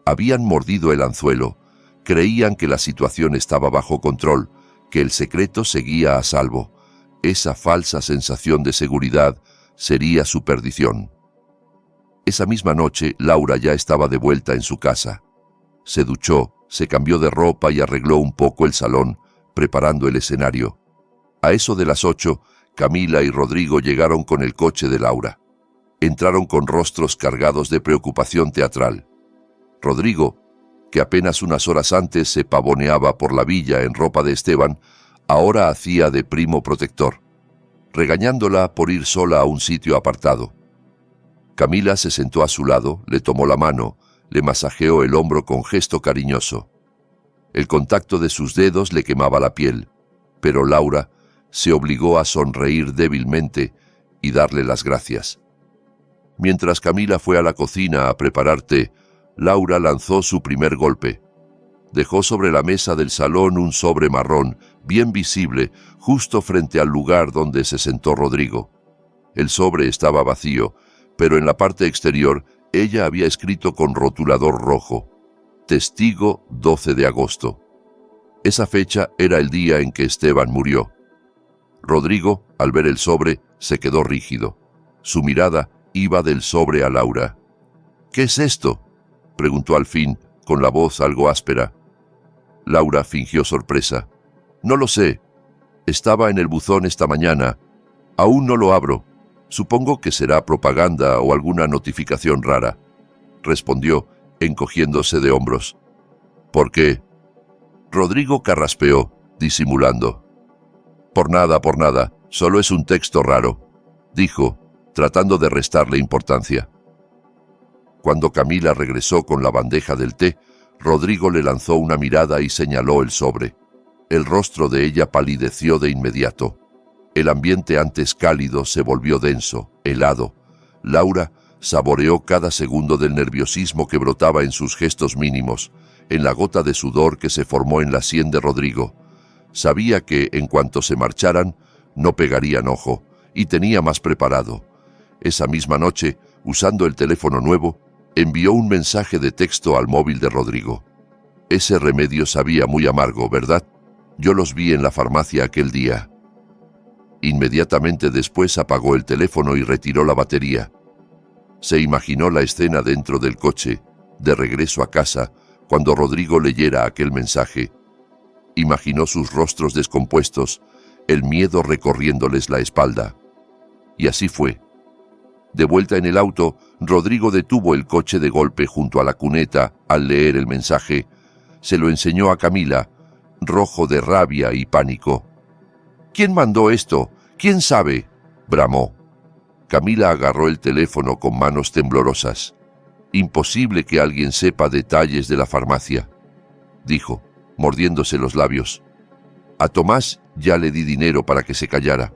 Habían mordido el anzuelo, creían que la situación estaba bajo control, que el secreto seguía a salvo. Esa falsa sensación de seguridad sería su perdición. Esa misma noche, Laura ya estaba de vuelta en su casa. Se duchó, se cambió de ropa y arregló un poco el salón, preparando el escenario. A eso de las 8, Camila y Rodrigo llegaron con el coche de Laura. Entraron con rostros cargados de preocupación teatral. Rodrigo, que apenas unas horas antes se pavoneaba por la villa en ropa de Esteban, ahora hacía de primo protector, regañándola por ir sola a un sitio apartado. Camila se sentó a su lado, le tomó la mano, le masajeó el hombro con gesto cariñoso. El contacto de sus dedos le quemaba la piel, pero Laura se obligó a sonreír débilmente y darle las gracias. Mientras Camila fue a la cocina a preparar té, Laura lanzó su primer golpe. Dejó sobre la mesa del salón un sobre marrón, bien visible, justo frente al lugar donde se sentó Rodrigo. El sobre estaba vacío, pero en la parte exterior ella había escrito con rotulador rojo: Testigo 12 de agosto. Esa fecha era el día en que Esteban murió. Rodrigo, al ver el sobre, se quedó rígido. Su mirada iba del sobre a Laura. «¿Qué es esto?», preguntó al fin, con la voz algo áspera. Laura fingió sorpresa. «No lo sé. Estaba en el buzón esta mañana. Aún no lo abro. Supongo que será propaganda o alguna notificación rara», respondió, encogiéndose de hombros. «¿Por qué?». Rodrigo carraspeó, disimulando. Por nada, solo es un texto raro», dijo, tratando de restarle importancia. Cuando Camila regresó con la bandeja del té, Rodrigo le lanzó una mirada y señaló el sobre. El rostro de ella palideció de inmediato. El ambiente antes cálido se volvió denso, helado. Laura saboreó cada segundo del nerviosismo que brotaba en sus gestos mínimos, en la gota de sudor que se formó en la sien de Rodrigo. Sabía que, en cuanto se marcharan, no pegarían ojo, y tenía más preparado. Esa misma noche, usando el teléfono nuevo, envió un mensaje de texto al móvil de Rodrigo. «Ese remedio sabía muy amargo, ¿verdad? Yo los vi en la farmacia aquel día». Inmediatamente después apagó el teléfono y retiró la batería. Se imaginó la escena dentro del coche, de regreso a casa, cuando Rodrigo leyera aquel mensaje. Imaginó sus rostros descompuestos, el miedo recorriéndoles la espalda. Y así fue. De vuelta en el auto, Rodrigo detuvo el coche de golpe junto a la cuneta al leer el mensaje. Se lo enseñó a Camila, rojo de rabia y pánico. «¿Quién mandó esto? ¿Quién sabe?», bramó. Camila agarró el teléfono con manos temblorosas. «Imposible que alguien sepa detalles de la farmacia», dijo, mordiéndose los labios. «A Tomás ya le di dinero para que se callara.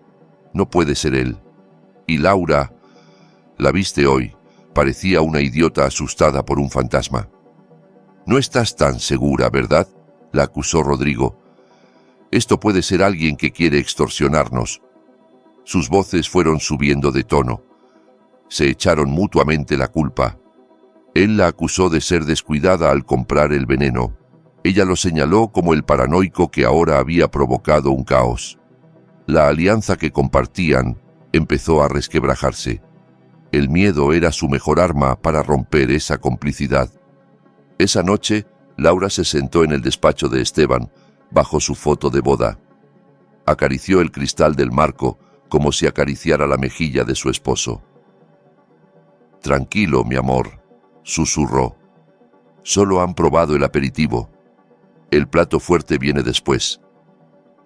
No puede ser él. Y Laura, la viste hoy, parecía una idiota asustada por un fantasma». «No estás tan segura, ¿verdad?», la acusó Rodrigo. «Esto puede ser alguien que quiere extorsionarnos». Sus voces fueron subiendo de tono. Se echaron mutuamente la culpa. Él la acusó de ser descuidada al comprar el veneno. Ella lo señaló como el paranoico que ahora había provocado un caos. La alianza que compartían empezó a resquebrajarse. El miedo era su mejor arma para romper esa complicidad. Esa noche, Laura se sentó en el despacho de Esteban, bajo su foto de boda. Acarició el cristal del marco como si acariciara la mejilla de su esposo. «Tranquilo, mi amor», susurró. «Solo han probado el aperitivo. El plato fuerte viene después».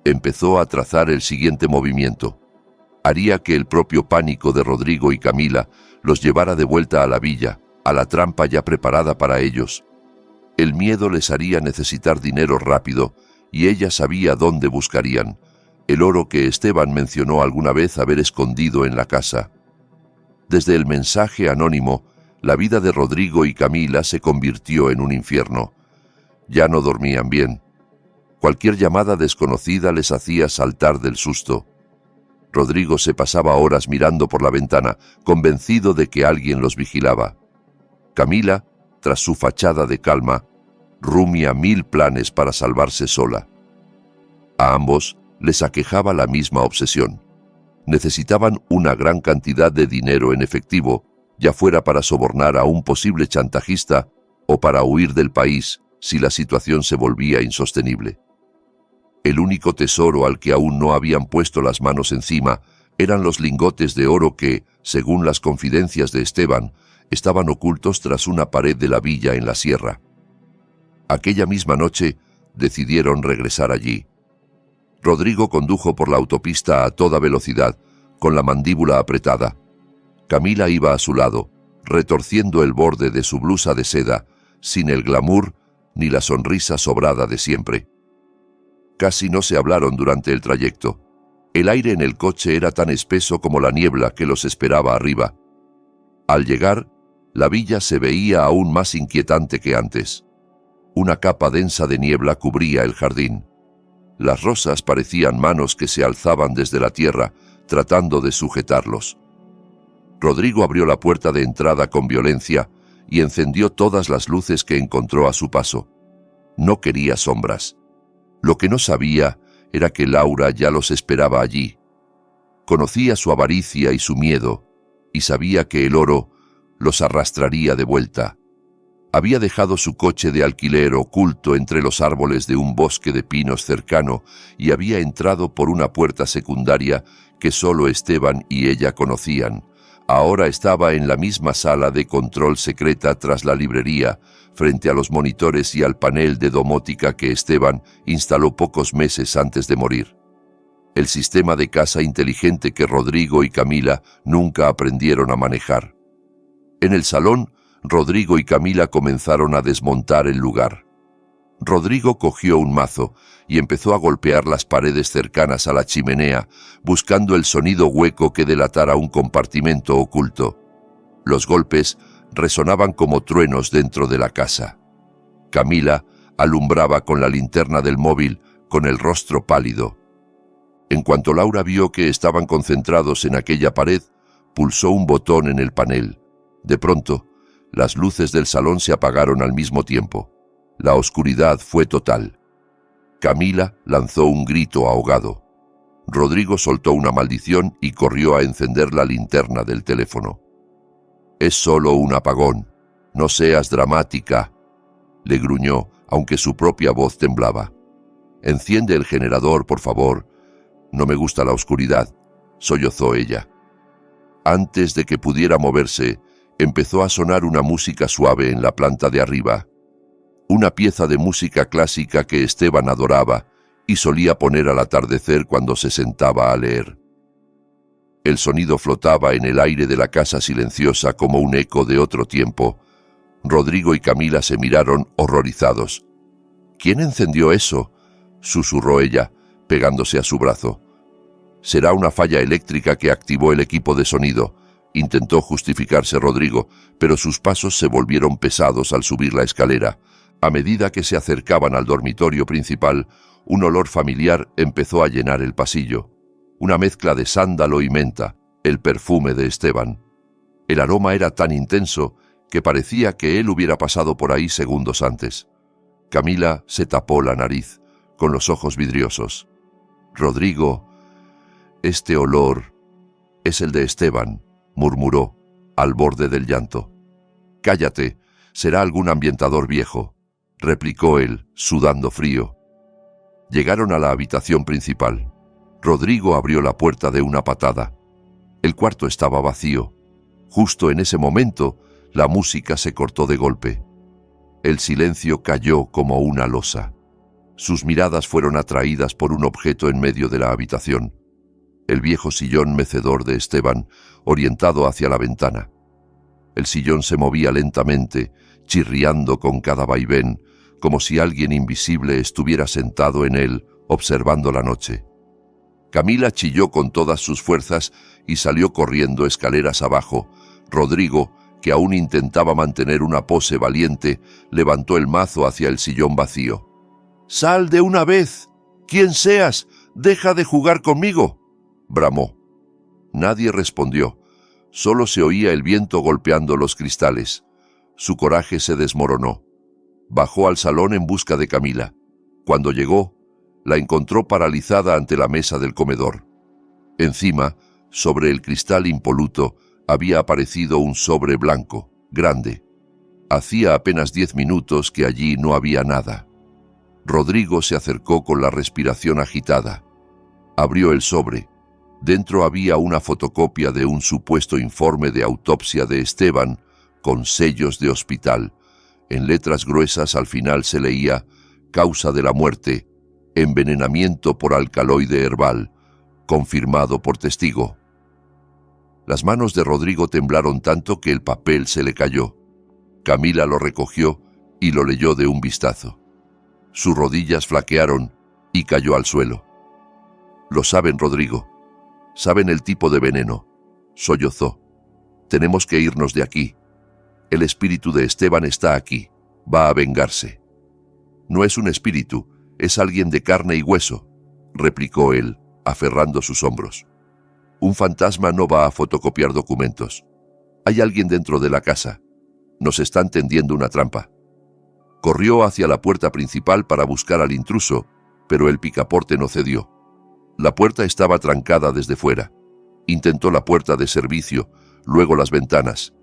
Empezó a trazar el siguiente movimiento. Haría que el propio pánico de Rodrigo y Camila los llevara de vuelta a la villa, a la trampa ya preparada para ellos. El miedo les haría necesitar dinero rápido, y ella sabía dónde buscarían, el oro que Esteban mencionó alguna vez haber escondido en la casa. Desde el mensaje anónimo, la vida de Rodrigo y Camila se convirtió en un infierno. Ya no dormían bien. Cualquier llamada desconocida les hacía saltar del susto. Rodrigo se pasaba horas mirando por la ventana, convencido de que alguien los vigilaba. Camila, tras su fachada de calma, rumia 1000 planes para salvarse sola. A ambos les aquejaba la misma obsesión. Necesitaban una gran cantidad de dinero en efectivo, ya fuera para sobornar a un posible chantajista o para huir del país si la situación se volvía insostenible. El único tesoro al que aún no habían puesto las manos encima eran los lingotes de oro que, según las confidencias de Esteban, estaban ocultos tras una pared de la villa en la sierra. Aquella misma noche decidieron regresar allí. Rodrigo condujo por la autopista a toda velocidad, con la mandíbula apretada. Camila iba a su lado, retorciendo el borde de su blusa de seda, sin el glamour ni la sonrisa sobrada de siempre. Casi no se hablaron durante el trayecto. El aire en el coche era tan espeso como la niebla que los esperaba arriba. Al llegar, la villa se veía aún más inquietante que antes. Una capa densa de niebla cubría el jardín. Las rosas parecían manos que se alzaban desde la tierra, tratando de sujetarlos. Rodrigo abrió la puerta de entrada con violencia y encendió todas las luces que encontró a su paso. No quería sombras. Lo que no sabía era que Laura ya los esperaba allí. Conocía su avaricia y su miedo, y sabía que el oro los arrastraría de vuelta. Había dejado su coche de alquiler oculto entre los árboles de un bosque de pinos cercano y había entrado por una puerta secundaria que solo Esteban y ella conocían. Ahora estaba en la misma sala de control secreta tras la librería, frente a los monitores y al panel de domótica que Esteban instaló pocos meses antes de morir. El sistema de casa inteligente que Rodrigo y Camila nunca aprendieron a manejar. En el salón, Rodrigo y Camila comenzaron a desmontar el lugar. Rodrigo cogió un mazo y empezó a golpear las paredes cercanas a la chimenea, buscando el sonido hueco que delatara un compartimento oculto. Los golpes resonaban como truenos dentro de la casa. Camila alumbraba con la linterna del móvil, con el rostro pálido. En cuanto Laura vio que estaban concentrados en aquella pared, pulsó un botón en el panel. De pronto, las luces del salón se apagaron al mismo tiempo. La oscuridad fue total. Camila lanzó un grito ahogado. Rodrigo soltó una maldición y corrió a encender la linterna del teléfono. «Es solo un apagón. No seas dramática», le gruñó, aunque su propia voz temblaba. «Enciende el generador, por favor. No me gusta la oscuridad», sollozó ella. Antes de que pudiera moverse, empezó a sonar una música suave en la planta de arriba. Una pieza de música clásica que Esteban adoraba y solía poner al atardecer cuando se sentaba a leer. El sonido flotaba en el aire de la casa silenciosa como un eco de otro tiempo. Rodrigo y Camila se miraron horrorizados. «¿Quién encendió eso?», susurró ella, pegándose a su brazo. «Será una falla eléctrica que activó el equipo de sonido», intentó justificarse Rodrigo, pero sus pasos se volvieron pesados al subir la escalera. A medida que se acercaban al dormitorio principal, un olor familiar empezó a llenar el pasillo. Una mezcla de sándalo y menta, el perfume de Esteban. El aroma era tan intenso que parecía que él hubiera pasado por ahí segundos antes. Camila se tapó la nariz, con los ojos vidriosos. «Rodrigo, este olor es el de Esteban», murmuró, al borde del llanto. «Cállate», «Será algún ambientador viejo», replicó él, sudando frío. Llegaron a la habitación principal. Rodrigo abrió la puerta de una patada. El cuarto estaba vacío. Justo en ese momento, la música se cortó de golpe. El silencio cayó como una losa. Sus miradas fueron atraídas por un objeto en medio de la habitación. El viejo sillón mecedor de Esteban, orientado hacia la ventana. El sillón se movía lentamente, chirriando con cada vaivén, como si alguien invisible estuviera sentado en él, observando la noche. Camila chilló con todas sus fuerzas y salió corriendo escaleras abajo. Rodrigo, que aún intentaba mantener una pose valiente, levantó el mazo hacia el sillón vacío. «¡Sal de una vez! ¡Quien seas! ¡Deja de jugar conmigo!», bramó. Nadie respondió. Solo se oía el viento golpeando los cristales. Su coraje se desmoronó. Bajó al salón en busca de Camila. Cuando llegó, la encontró paralizada ante la mesa del comedor. Encima, sobre el cristal impoluto, había aparecido un sobre blanco, grande. Hacía apenas 10 minutos que allí no había nada. Rodrigo se acercó con la respiración agitada. Abrió el sobre. Dentro había una fotocopia de un supuesto informe de autopsia de Esteban, con sellos de hospital. En letras gruesas al final se leía: «Causa de la muerte, envenenamiento por alcaloide herbal, confirmado por testigo». Las manos de Rodrigo temblaron tanto que el papel se le cayó. Camila lo recogió y lo leyó de un vistazo. Sus rodillas flaquearon y cayó al suelo. «Lo saben, Rodrigo. Saben el tipo de veneno», sollozó. «Tenemos que irnos de aquí. El espíritu de Esteban está aquí. Va a vengarse». «No es un espíritu, es alguien de carne y hueso», replicó él, aferrando sus hombros. «Un fantasma no va a fotocopiar documentos. Hay alguien dentro de la casa. Nos están tendiendo una trampa». Corrió hacia la puerta principal para buscar al intruso, pero el picaporte no cedió. La puerta estaba trancada desde fuera. Intentó la puerta de servicio, luego las ventanas.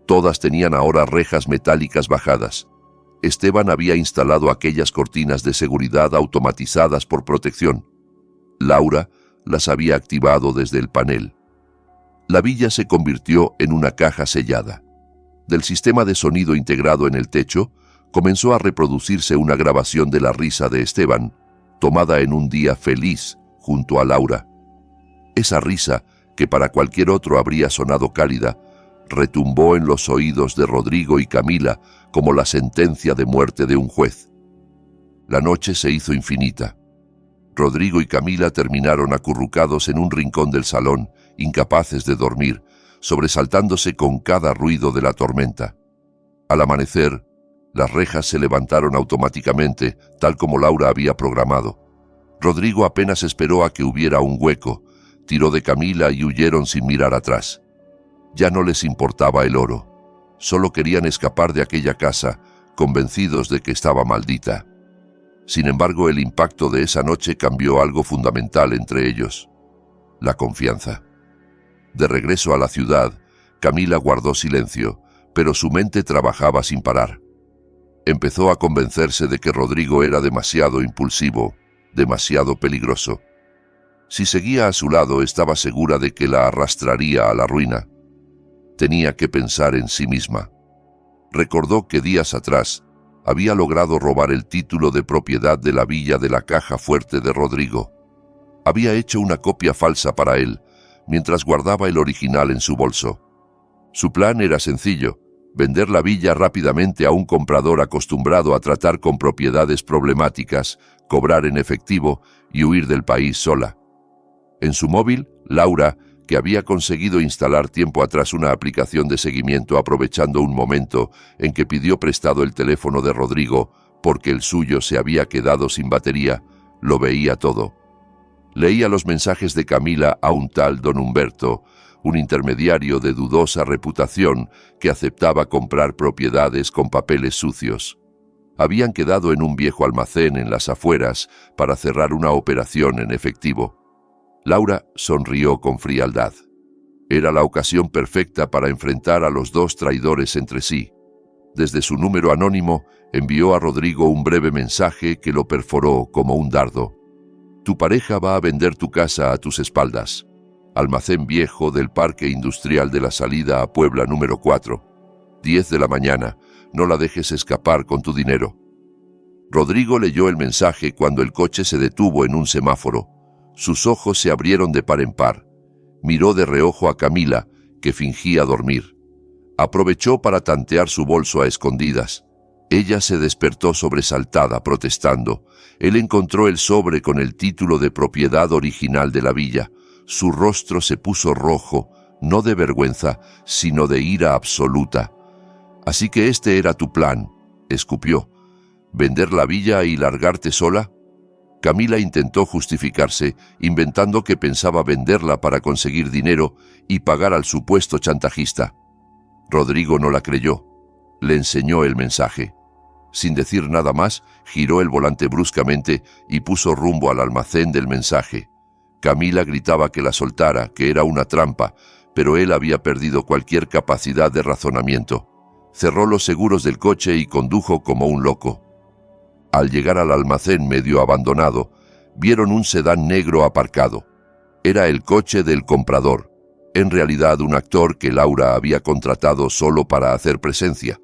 Todas tenían ahora rejas metálicas bajadas. Esteban había instalado aquellas cortinas de seguridad automatizadas por protección. Laura las había activado desde el panel. La villa se convirtió en una caja sellada. Del sistema de sonido integrado en el techo, comenzó a reproducirse una grabación de la risa de Esteban, tomada en un día feliz junto a Laura. Esa risa, que para cualquier otro habría sonado cálida, retumbó en los oídos de Rodrigo y Camila como la sentencia de muerte de un juez. La noche se hizo infinita. Rodrigo y Camila terminaron acurrucados en un rincón del salón, incapaces de dormir, sobresaltándose con cada ruido de la tormenta. Al amanecer, las rejas se levantaron automáticamente, tal como Laura había programado. Rodrigo apenas esperó a que hubiera un hueco, tiró de Camila y huyeron sin mirar atrás. Ya no les importaba el oro. Solo querían escapar de aquella casa, convencidos de que estaba maldita. Sin embargo, el impacto de esa noche cambió algo fundamental entre ellos: la confianza. De regreso a la ciudad, Camila guardó silencio, pero su mente trabajaba sin parar. Empezó a convencerse de que Rodrigo era demasiado impulsivo, demasiado peligroso. Si seguía a su lado, estaba segura de que la arrastraría a la ruina. Tenía que pensar en sí misma. Recordó que días atrás había logrado robar el título de propiedad de la villa de la Caja Fuerte de Rodrigo. Había hecho una copia falsa para él, mientras guardaba el original en su bolso. Su plan era sencillo: vender la villa rápidamente a un comprador acostumbrado a tratar con propiedades problemáticas, cobrar en efectivo y huir del país sola. En su móvil, Laura, que había conseguido instalar tiempo atrás una aplicación de seguimiento aprovechando un momento en que pidió prestado el teléfono de Rodrigo porque el suyo se había quedado sin batería, lo veía todo. Leía los mensajes de Camila a un tal don Humberto, un intermediario de dudosa reputación que aceptaba comprar propiedades con papeles sucios. Habían quedado en un viejo almacén en las afueras para cerrar una operación en efectivo. Laura sonrió con frialdad. Era la ocasión perfecta para enfrentar a los dos traidores entre sí. Desde su número anónimo, envió a Rodrigo un breve mensaje que lo perforó como un dardo. Tu pareja va a vender tu casa a tus espaldas. Almacén viejo del Parque Industrial de la salida a Puebla número 4. 10 de la mañana. No la dejes escapar con tu dinero. Rodrigo leyó el mensaje cuando el coche se detuvo en un semáforo. Sus ojos se abrieron de par en par. Miró de reojo a Camila, que fingía dormir. Aprovechó para tantear su bolso a escondidas. Ella se despertó sobresaltada, protestando. Él encontró el sobre con el título de propiedad original de la villa. Su rostro se puso rojo, no de vergüenza, sino de ira absoluta. «Así que este era tu plan», escupió. «¿Vender la villa y largarte sola?» Camila intentó justificarse, inventando que pensaba venderla para conseguir dinero y pagar al supuesto chantajista. Rodrigo no la creyó. Le enseñó el mensaje. Sin decir nada más, giró el volante bruscamente y puso rumbo al almacén del mensaje. Camila gritaba que la soltara, que era una trampa, pero él había perdido cualquier capacidad de razonamiento. Cerró los seguros del coche y condujo como un loco. Al llegar al almacén medio abandonado, vieron un sedán negro aparcado. Era el coche del comprador, en realidad un actor que Laura había contratado solo para hacer presencia.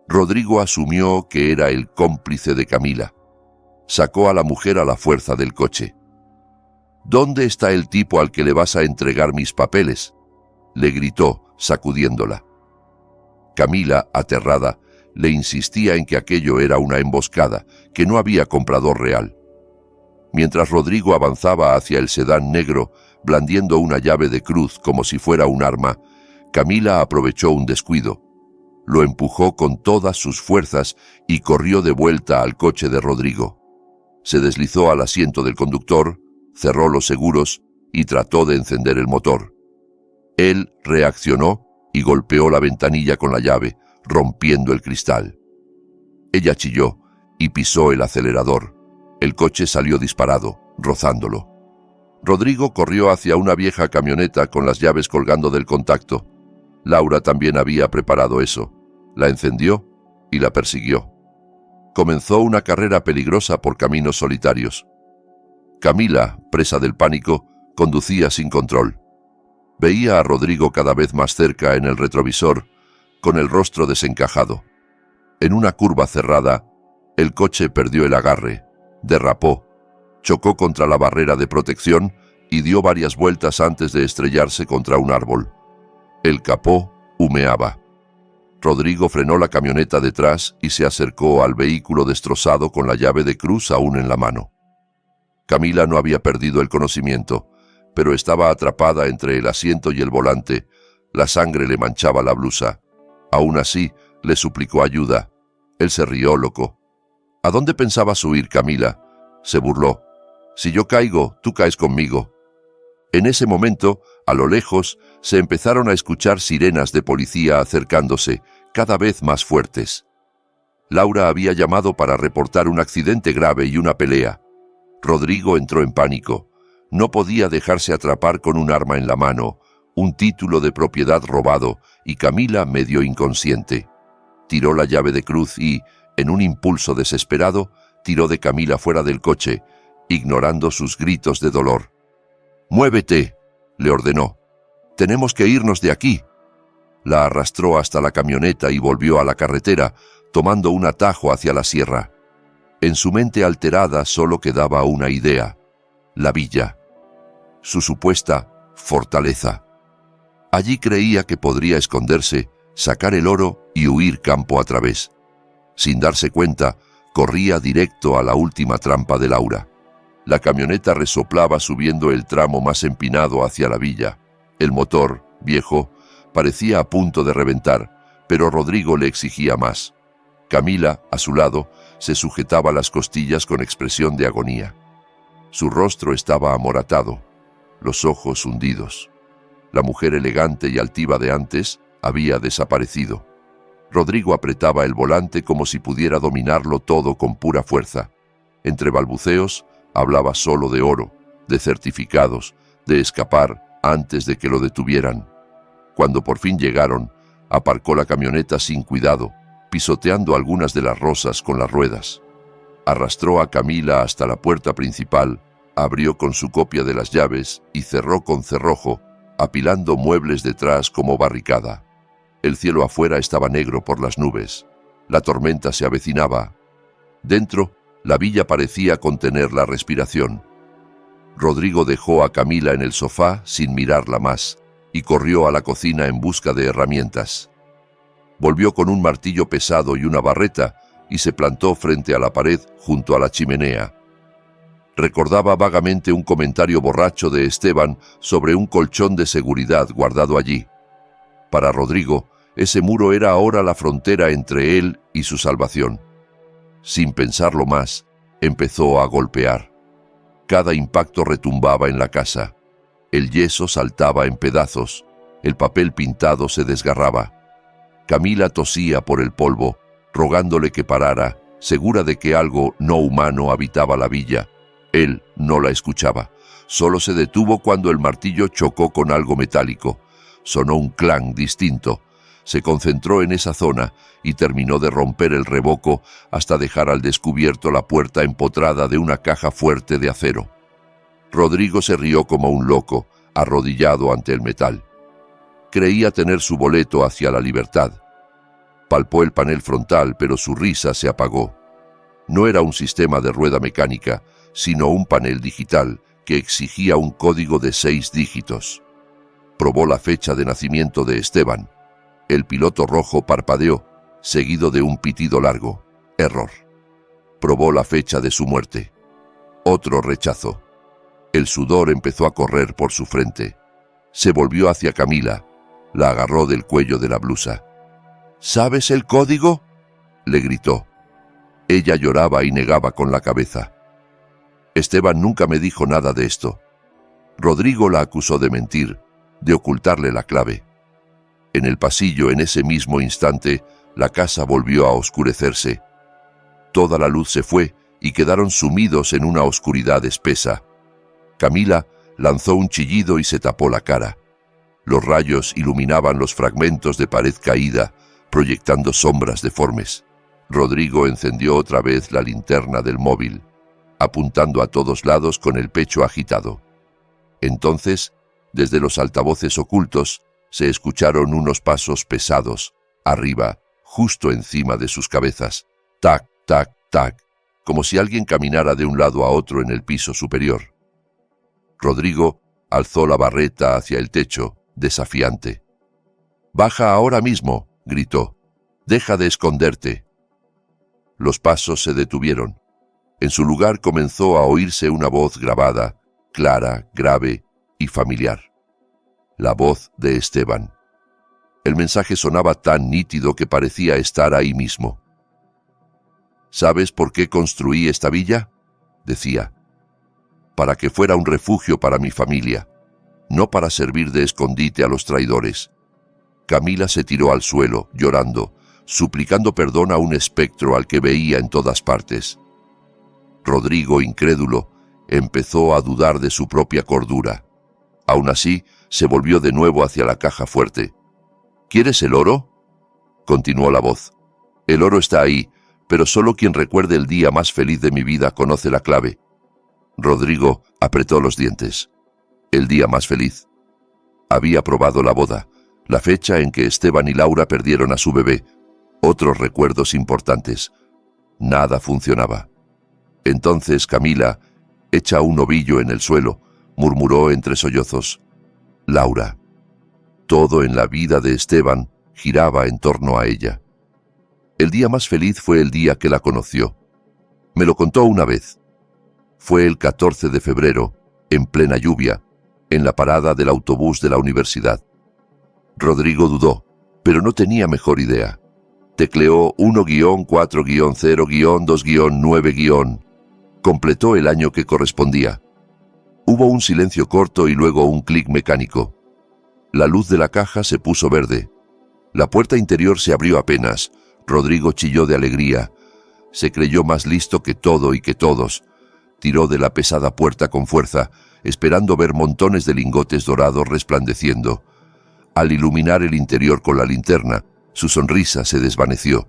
Rodrigo asumió que era el cómplice de Camila. Sacó a la mujer a la fuerza del coche. «¿Dónde está el tipo al que le vas a entregar mis papeles?», le gritó, sacudiéndola. Camila, aterrada, le insistía en que aquello era una emboscada, que no había comprador real. Mientras Rodrigo avanzaba hacia el sedán negro, blandiendo una llave de cruz como si fuera un arma, Camila aprovechó un descuido. Lo empujó con todas sus fuerzas y corrió de vuelta al coche de Rodrigo. Se deslizó al asiento del conductor, cerró los seguros y trató de encender el motor. Él reaccionó y golpeó la ventanilla con la llave, rompiendo el cristal. Ella chilló y pisó el acelerador. El coche salió disparado, rozándolo. Rodrigo corrió hacia una vieja camioneta con las llaves colgando del contacto. Laura también había preparado eso. La encendió y la persiguió. Comenzó una carrera peligrosa por caminos solitarios. Camila, presa del pánico, conducía sin control. Veía a Rodrigo cada vez más cerca en el retrovisor, con el rostro desencajado. En una curva cerrada, el coche perdió el agarre, derrapó, chocó contra la barrera de protección y dio varias vueltas antes de estrellarse contra un árbol. El capó humeaba. Rodrigo frenó la camioneta detrás y se acercó al vehículo destrozado con la llave de cruz aún en la mano. Camila no había perdido el conocimiento, pero estaba atrapada entre el asiento y el volante. La sangre le manchaba la blusa. Aún así, le suplicó ayuda. Él se rió loco. ¿A dónde pensabas huir, Camila?, se burló. Si yo caigo, tú caes conmigo. En ese momento, a lo lejos, se empezaron a escuchar sirenas de policía acercándose, cada vez más fuertes. Laura había llamado para reportar un accidente grave y una pelea. Rodrigo entró en pánico. No podía dejarse atrapar con un arma en la mano, un título de propiedad robado, y Camila medio inconsciente. Tiró la llave de cruz y, en un impulso desesperado, tiró de Camila fuera del coche, ignorando sus gritos de dolor. «¡Muévete!», le ordenó. «Tenemos que irnos de aquí». La arrastró hasta la camioneta y volvió a la carretera, tomando un atajo hacia la sierra. En su mente alterada solo quedaba una idea: la villa, su supuesta fortaleza. Allí creía que podría esconderse, sacar el oro y huir campo a través. Sin darse cuenta, corría directo a la última trampa de Laura. La camioneta resoplaba subiendo el tramo más empinado hacia la villa. El motor, viejo, parecía a punto de reventar, pero Rodrigo le exigía más. Camila, a su lado, se sujetaba las costillas con expresión de agonía. Su rostro estaba amoratado, los ojos hundidos. La mujer elegante y altiva de antes había desaparecido. Rodrigo apretaba el volante como si pudiera dominarlo todo con pura fuerza. Entre balbuceos, hablaba solo de oro, de certificados, de escapar antes de que lo detuvieran. Cuando por fin llegaron, aparcó la camioneta sin cuidado, pisoteando algunas de las rosas con las ruedas. Arrastró a Camila hasta la puerta principal, abrió con su copia de las llaves y cerró con cerrojo, apilando muebles detrás como barricada. El cielo afuera estaba negro por las nubes. La tormenta se avecinaba. Dentro, la villa parecía contener la respiración. Rodrigo dejó a Camila en el sofá sin mirarla más y corrió a la cocina en busca de herramientas. Volvió con un martillo pesado y una barreta y se plantó frente a la pared junto a la chimenea. Recordaba vagamente un comentario borracho de Esteban sobre un colchón de seguridad guardado allí. Para Rodrigo, ese muro era ahora la frontera entre él y su salvación. Sin pensarlo más, empezó a golpear. Cada impacto retumbaba en la casa. El yeso saltaba en pedazos. El papel pintado se desgarraba. Camila tosía por el polvo, rogándole que parara, segura de que algo no humano habitaba la villa. Él no la escuchaba. Solo se detuvo cuando el martillo chocó con algo metálico. Sonó un clang distinto. Se concentró en esa zona y terminó de romper el revoco hasta dejar al descubierto la puerta empotrada de una caja fuerte de acero. Rodrigo se rió como un loco, arrodillado ante el metal. Creía tener su boleto hacia la libertad. Palpó el panel frontal, pero su risa se apagó. No era un sistema de rueda mecánica, sino un panel digital que exigía un código de 6 dígitos. Probó la fecha de nacimiento de Esteban. El piloto rojo parpadeó, seguido de un pitido largo. Error. Probó la fecha de su muerte. Otro rechazo. El sudor empezó a correr por su frente. Se volvió hacia Camila. La agarró del cuello de la blusa. ¿Sabes el código?, le gritó. Ella lloraba y negaba con la cabeza. Esteban nunca me dijo nada de esto. Rodrigo la acusó de mentir, de ocultarle la clave. En el pasillo, en ese mismo instante, la casa volvió a oscurecerse. Toda la luz se fue y quedaron sumidos en una oscuridad espesa. Camila lanzó un chillido y se tapó la cara. Los rayos iluminaban los fragmentos de pared caída, proyectando sombras deformes. Rodrigo encendió otra vez la linterna del móvil, apuntando a todos lados con el pecho agitado. Entonces, desde los altavoces ocultos, se escucharon unos pasos pesados, arriba, justo encima de sus cabezas. Tac, tac, tac, como si alguien caminara de un lado a otro en el piso superior. Rodrigo alzó la barreta hacia el techo, desafiante. «Baja ahora mismo», gritó. «Deja de esconderte». Los pasos se detuvieron. En su lugar comenzó a oírse una voz grabada, clara, grave y familiar. La voz de Esteban. El mensaje sonaba tan nítido que parecía estar ahí mismo. «¿Sabes por qué construí esta villa?», decía. «Para que fuera un refugio para mi familia, no para servir de escondite a los traidores». Camila se tiró al suelo, llorando, suplicando perdón a un espectro al que veía en todas partes. Rodrigo, incrédulo, empezó a dudar de su propia cordura. Aún así, se volvió de nuevo hacia la caja fuerte. «¿Quieres el oro?», continuó la voz. «El oro está ahí, pero solo quien recuerde el día más feliz de mi vida conoce la clave». Rodrigo apretó los dientes. El día más feliz. Había probado la boda, la fecha en que Esteban y Laura perdieron a su bebé, otros recuerdos importantes. Nada funcionaba. Entonces Camila, hecha un ovillo en el suelo, murmuró entre sollozos: «Laura». Todo en la vida de Esteban giraba en torno a ella. El día más feliz fue el día que la conoció. Me lo contó una vez. Fue el 14 de febrero, en plena lluvia, en la parada del autobús de la universidad. Rodrigo dudó, pero no tenía mejor idea. Tecleó 1-4-0-2-9-. Completó el año que correspondía. Hubo un silencio corto y luego un clic mecánico. La luz de la caja se puso verde. La puerta interior se abrió apenas. Rodrigo chilló de alegría. Se creyó más listo que todo y que todos. Tiró de la pesada puerta con fuerza, esperando ver montones de lingotes dorados resplandeciendo. Al iluminar el interior con la linterna, su sonrisa se desvaneció.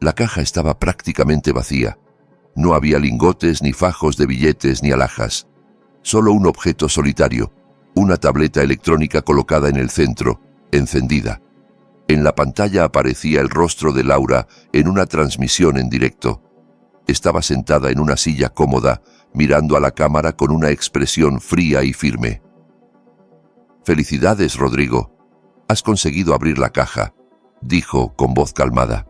La caja estaba prácticamente vacía. No había lingotes, ni fajos de billetes, ni alhajas. Solo un objeto solitario, una tableta electrónica colocada en el centro, encendida. En la pantalla aparecía el rostro de Laura en una transmisión en directo. Estaba sentada en una silla cómoda, mirando a la cámara con una expresión fría y firme. «Felicidades, Rodrigo. Has conseguido abrir la caja», dijo con voz calmada.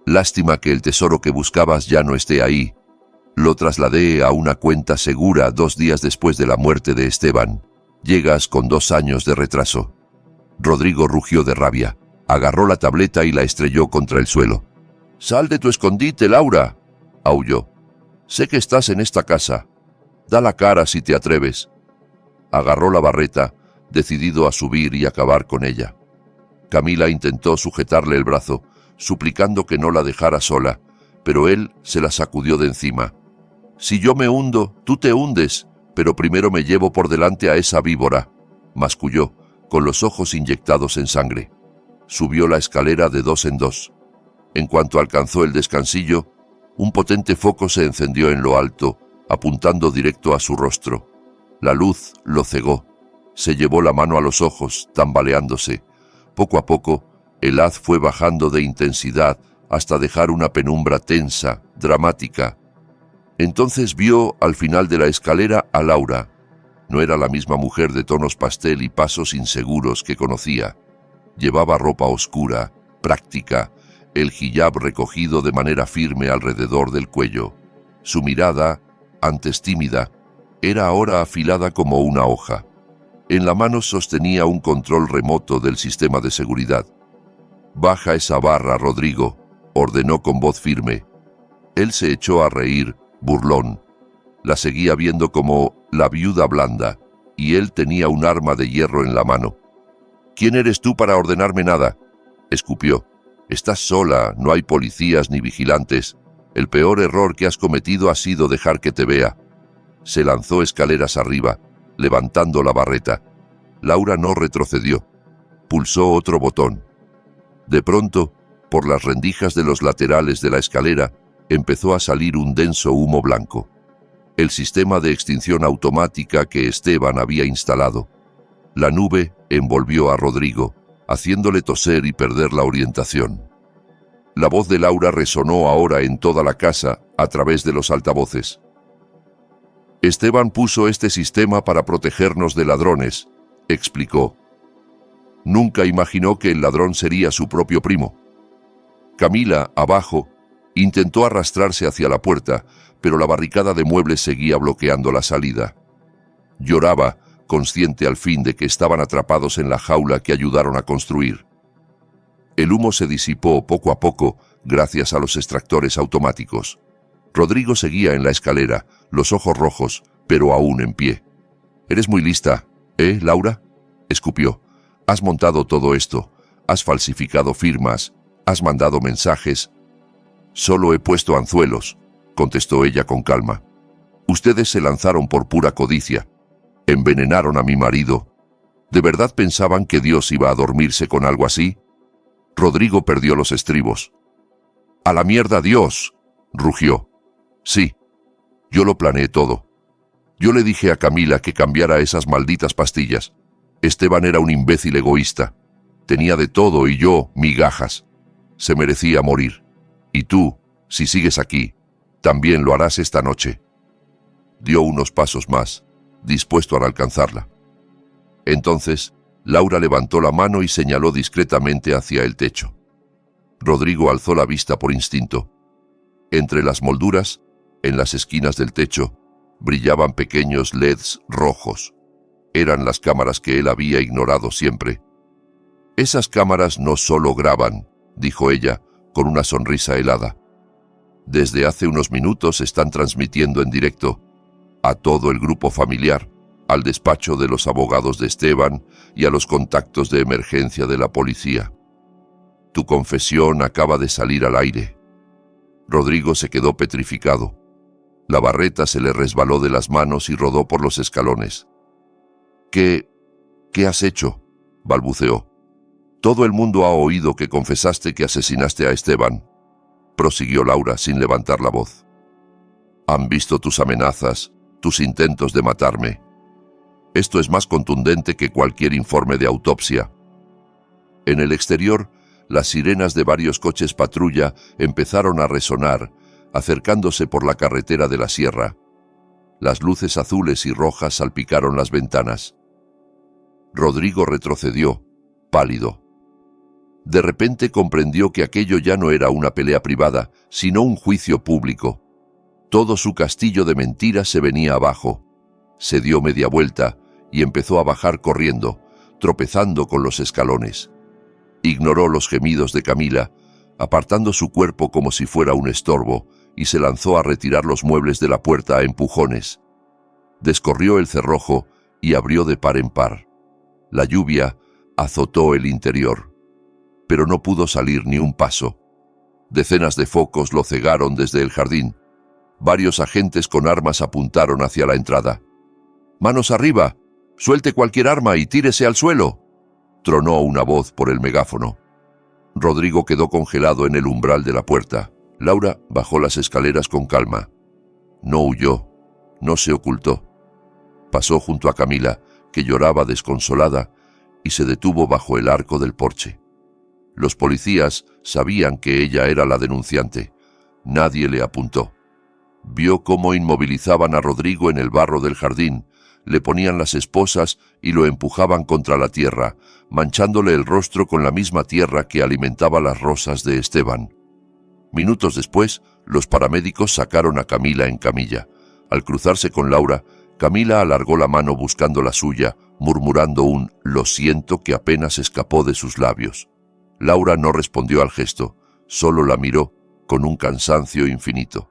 «Lástima que el tesoro que buscabas ya no esté ahí. Lo trasladé a una cuenta segura 2 días después de la muerte de Esteban. Llegas con 2 años de retraso». Rodrigo rugió de rabia. Agarró la tableta y la estrelló contra el suelo. «¡Sal de tu escondite, Laura!», aulló. «Sé que estás en esta casa. Da la cara si te atreves». Agarró la barreta, decidido a subir y acabar con ella. Camila intentó sujetarle el brazo, suplicando que no la dejara sola, pero él se la sacudió de encima. «Si yo me hundo, tú te hundes, pero primero me llevo por delante a esa víbora», masculló, con los ojos inyectados en sangre. Subió la escalera de 2 en 2. En cuanto alcanzó el descansillo, un potente foco se encendió en lo alto, apuntando directo a su rostro. La luz lo cegó. Se llevó la mano a los ojos, tambaleándose. Poco a poco, el haz fue bajando de intensidad hasta dejar una penumbra tensa, dramática. Entonces vio al final de la escalera a Laura. No era la misma mujer de tonos pastel y pasos inseguros que conocía. Llevaba ropa oscura, práctica, el hijab recogido de manera firme alrededor del cuello. Su mirada, antes tímida, era ahora afilada como una hoja. En la mano sostenía un control remoto del sistema de seguridad. «Baja esa barra, Rodrigo», ordenó con voz firme. Él se echó a reír, burlón. La seguía viendo como la viuda blanda, y él tenía un arma de hierro en la mano. «¿Quién eres tú para ordenarme nada?», escupió. «Estás sola, no hay policías ni vigilantes. El peor error que has cometido ha sido dejar que te vea». Se lanzó escaleras arriba, levantando la barreta. Laura no retrocedió. Pulsó otro botón. De pronto, por las rendijas de los laterales de la escalera, empezó a salir un denso humo blanco. El sistema de extinción automática que Esteban había instalado. La nube envolvió a Rodrigo, haciéndole toser y perder la orientación. La voz de Laura resonó ahora en toda la casa a través de los altavoces. «Esteban puso este sistema para protegernos de ladrones», explicó. «Nunca imaginó que el ladrón sería su propio primo». Camila, abajo, intentó arrastrarse hacia la puerta, pero la barricada de muebles seguía bloqueando la salida. Lloraba, consciente al fin de que estaban atrapados en la jaula que ayudaron a construir. El humo se disipó poco a poco gracias a los extractores automáticos. Rodrigo seguía en la escalera, los ojos rojos, pero aún en pie. «Eres muy lista, Laura?», escupió. «Has montado todo esto, has falsificado firmas, has mandado mensajes». «Solo he puesto anzuelos», contestó ella con calma. «Ustedes se lanzaron por pura codicia. Envenenaron a mi marido. ¿De verdad pensaban que Dios iba a dormirse con algo así?». Rodrigo perdió los estribos. «¡A la mierda Dios!», rugió. «Sí, yo lo planeé todo. Yo le dije a Camila que cambiara esas malditas pastillas. Esteban era un imbécil egoísta. Tenía de todo y yo, migajas. Se merecía morir. Y tú, si sigues aquí, también lo harás esta noche». Dio unos pasos más, dispuesto a alcanzarla. Entonces, Laura levantó la mano y señaló discretamente hacia el techo. Rodrigo alzó la vista por instinto. Entre las molduras, en las esquinas del techo, brillaban pequeños LEDs rojos. Eran las cámaras que él había ignorado siempre. «Esas cámaras no solo graban», dijo ella, con una sonrisa helada. «Desde hace unos minutos están transmitiendo en directo a todo el grupo familiar, al despacho de los abogados de Esteban y a los contactos de emergencia de la policía. Tu confesión acaba de salir al aire». Rodrigo se quedó petrificado. La barreta se le resbaló de las manos y rodó por los escalones. ¿Qué has hecho?», balbuceó. «Todo el mundo ha oído que confesaste que asesinaste a Esteban». prosiguió Laura sin levantar la voz. Han visto tus amenazas, tus intentos de matarme. Esto es más contundente que cualquier informe de autopsia. En el exterior, las sirenas de varios coches patrulla empezaron a resonar, acercándose por la carretera de la sierra. Las luces azules y rojas salpicaron las ventanas. Rodrigo retrocedió, pálido. De repente comprendió que aquello ya no era una pelea privada, sino un juicio público. Todo su castillo de mentiras se venía abajo. Se dio media vuelta y empezó a bajar corriendo, tropezando con los escalones. Ignoró los gemidos de Camila, apartando su cuerpo como si fuera un estorbo, y se lanzó a retirar los muebles de la puerta a empujones. Descorrió el cerrojo y abrió de par en par. La lluvia azotó el interior, pero no pudo salir ni un paso. Decenas de focos lo cegaron desde el jardín. Varios agentes con armas apuntaron hacia la entrada. «¡Manos arriba! ¡Suelte cualquier arma y tírese al suelo!», tronó una voz por el megáfono. Rodrigo quedó congelado en el umbral de la puerta. Laura bajó las escaleras con calma. No huyó, no se ocultó. Pasó junto a Camila, que lloraba desconsolada, y se detuvo bajo el arco del porche. Los policías sabían que ella era la denunciante. Nadie le apuntó. Vio cómo inmovilizaban a Rodrigo en el barro del jardín, le ponían las esposas y lo empujaban contra la tierra, manchándole el rostro con la misma tierra que alimentaba las rosas de Esteban. Minutos después, los paramédicos sacaron a Camila en camilla. Al cruzarse con Laura, Camila alargó la mano buscando la suya, murmurando un «lo siento» que apenas escapó de sus labios. Laura no respondió al gesto, solo la miró con un cansancio infinito.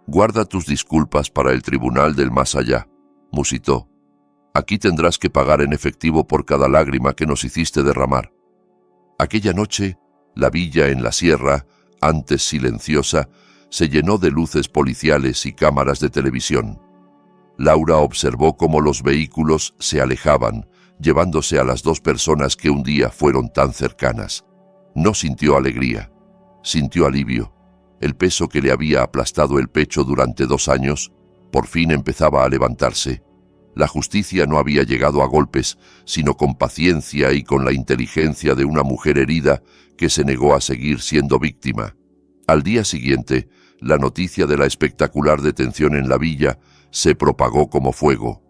«Guarda tus disculpas para el tribunal del más allá», musitó. «Aquí tendrás que pagar en efectivo por cada lágrima que nos hiciste derramar». Aquella noche, la villa en la sierra, antes silenciosa, se llenó de luces policiales y cámaras de televisión. Laura observó cómo los vehículos se alejaban, llevándose a las dos personas que un día fueron tan cercanas. No sintió alegría, sintió alivio. El peso que le había aplastado el pecho durante 2 años, por fin empezaba a levantarse. La justicia no había llegado a golpes, sino con paciencia y con la inteligencia de una mujer herida que se negó a seguir siendo víctima. Al día siguiente, la noticia de la espectacular detención en la villa se propagó como fuego.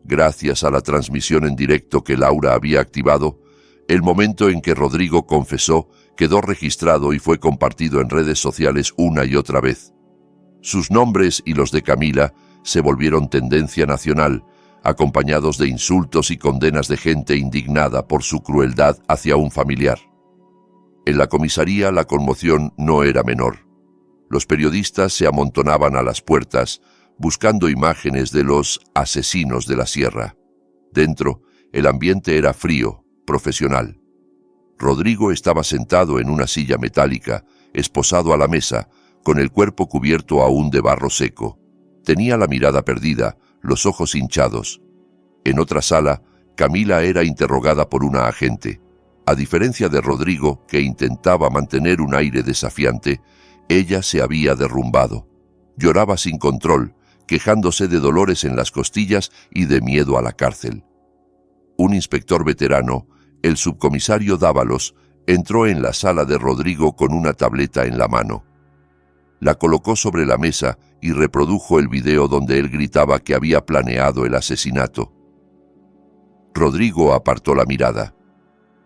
Gracias a la transmisión en directo que Laura había activado, el momento en que Rodrigo confesó quedó registrado y fue compartido en redes sociales una y otra vez. Sus nombres y los de Camila se volvieron tendencia nacional, acompañados de insultos y condenas de gente indignada por su crueldad hacia un familiar. En la comisaría la conmoción no era menor. Los periodistas se amontonaban a las puertas, buscando imágenes de los asesinos de la sierra. Dentro, el ambiente era frío, profesional. Rodrigo estaba sentado en una silla metálica, esposado a la mesa, con el cuerpo cubierto aún de barro seco. Tenía la mirada perdida, los ojos hinchados. En otra sala, Camila era interrogada por una agente. A diferencia de Rodrigo, que intentaba mantener un aire desafiante, ella se había derrumbado. Lloraba sin control, quejándose de dolores en las costillas y de miedo a la cárcel. Un inspector veterano, el subcomisario Dávalos, entró en la sala de Rodrigo con una tableta en la mano. La colocó sobre la mesa y reprodujo el video donde él gritaba que había planeado el asesinato. Rodrigo apartó la mirada.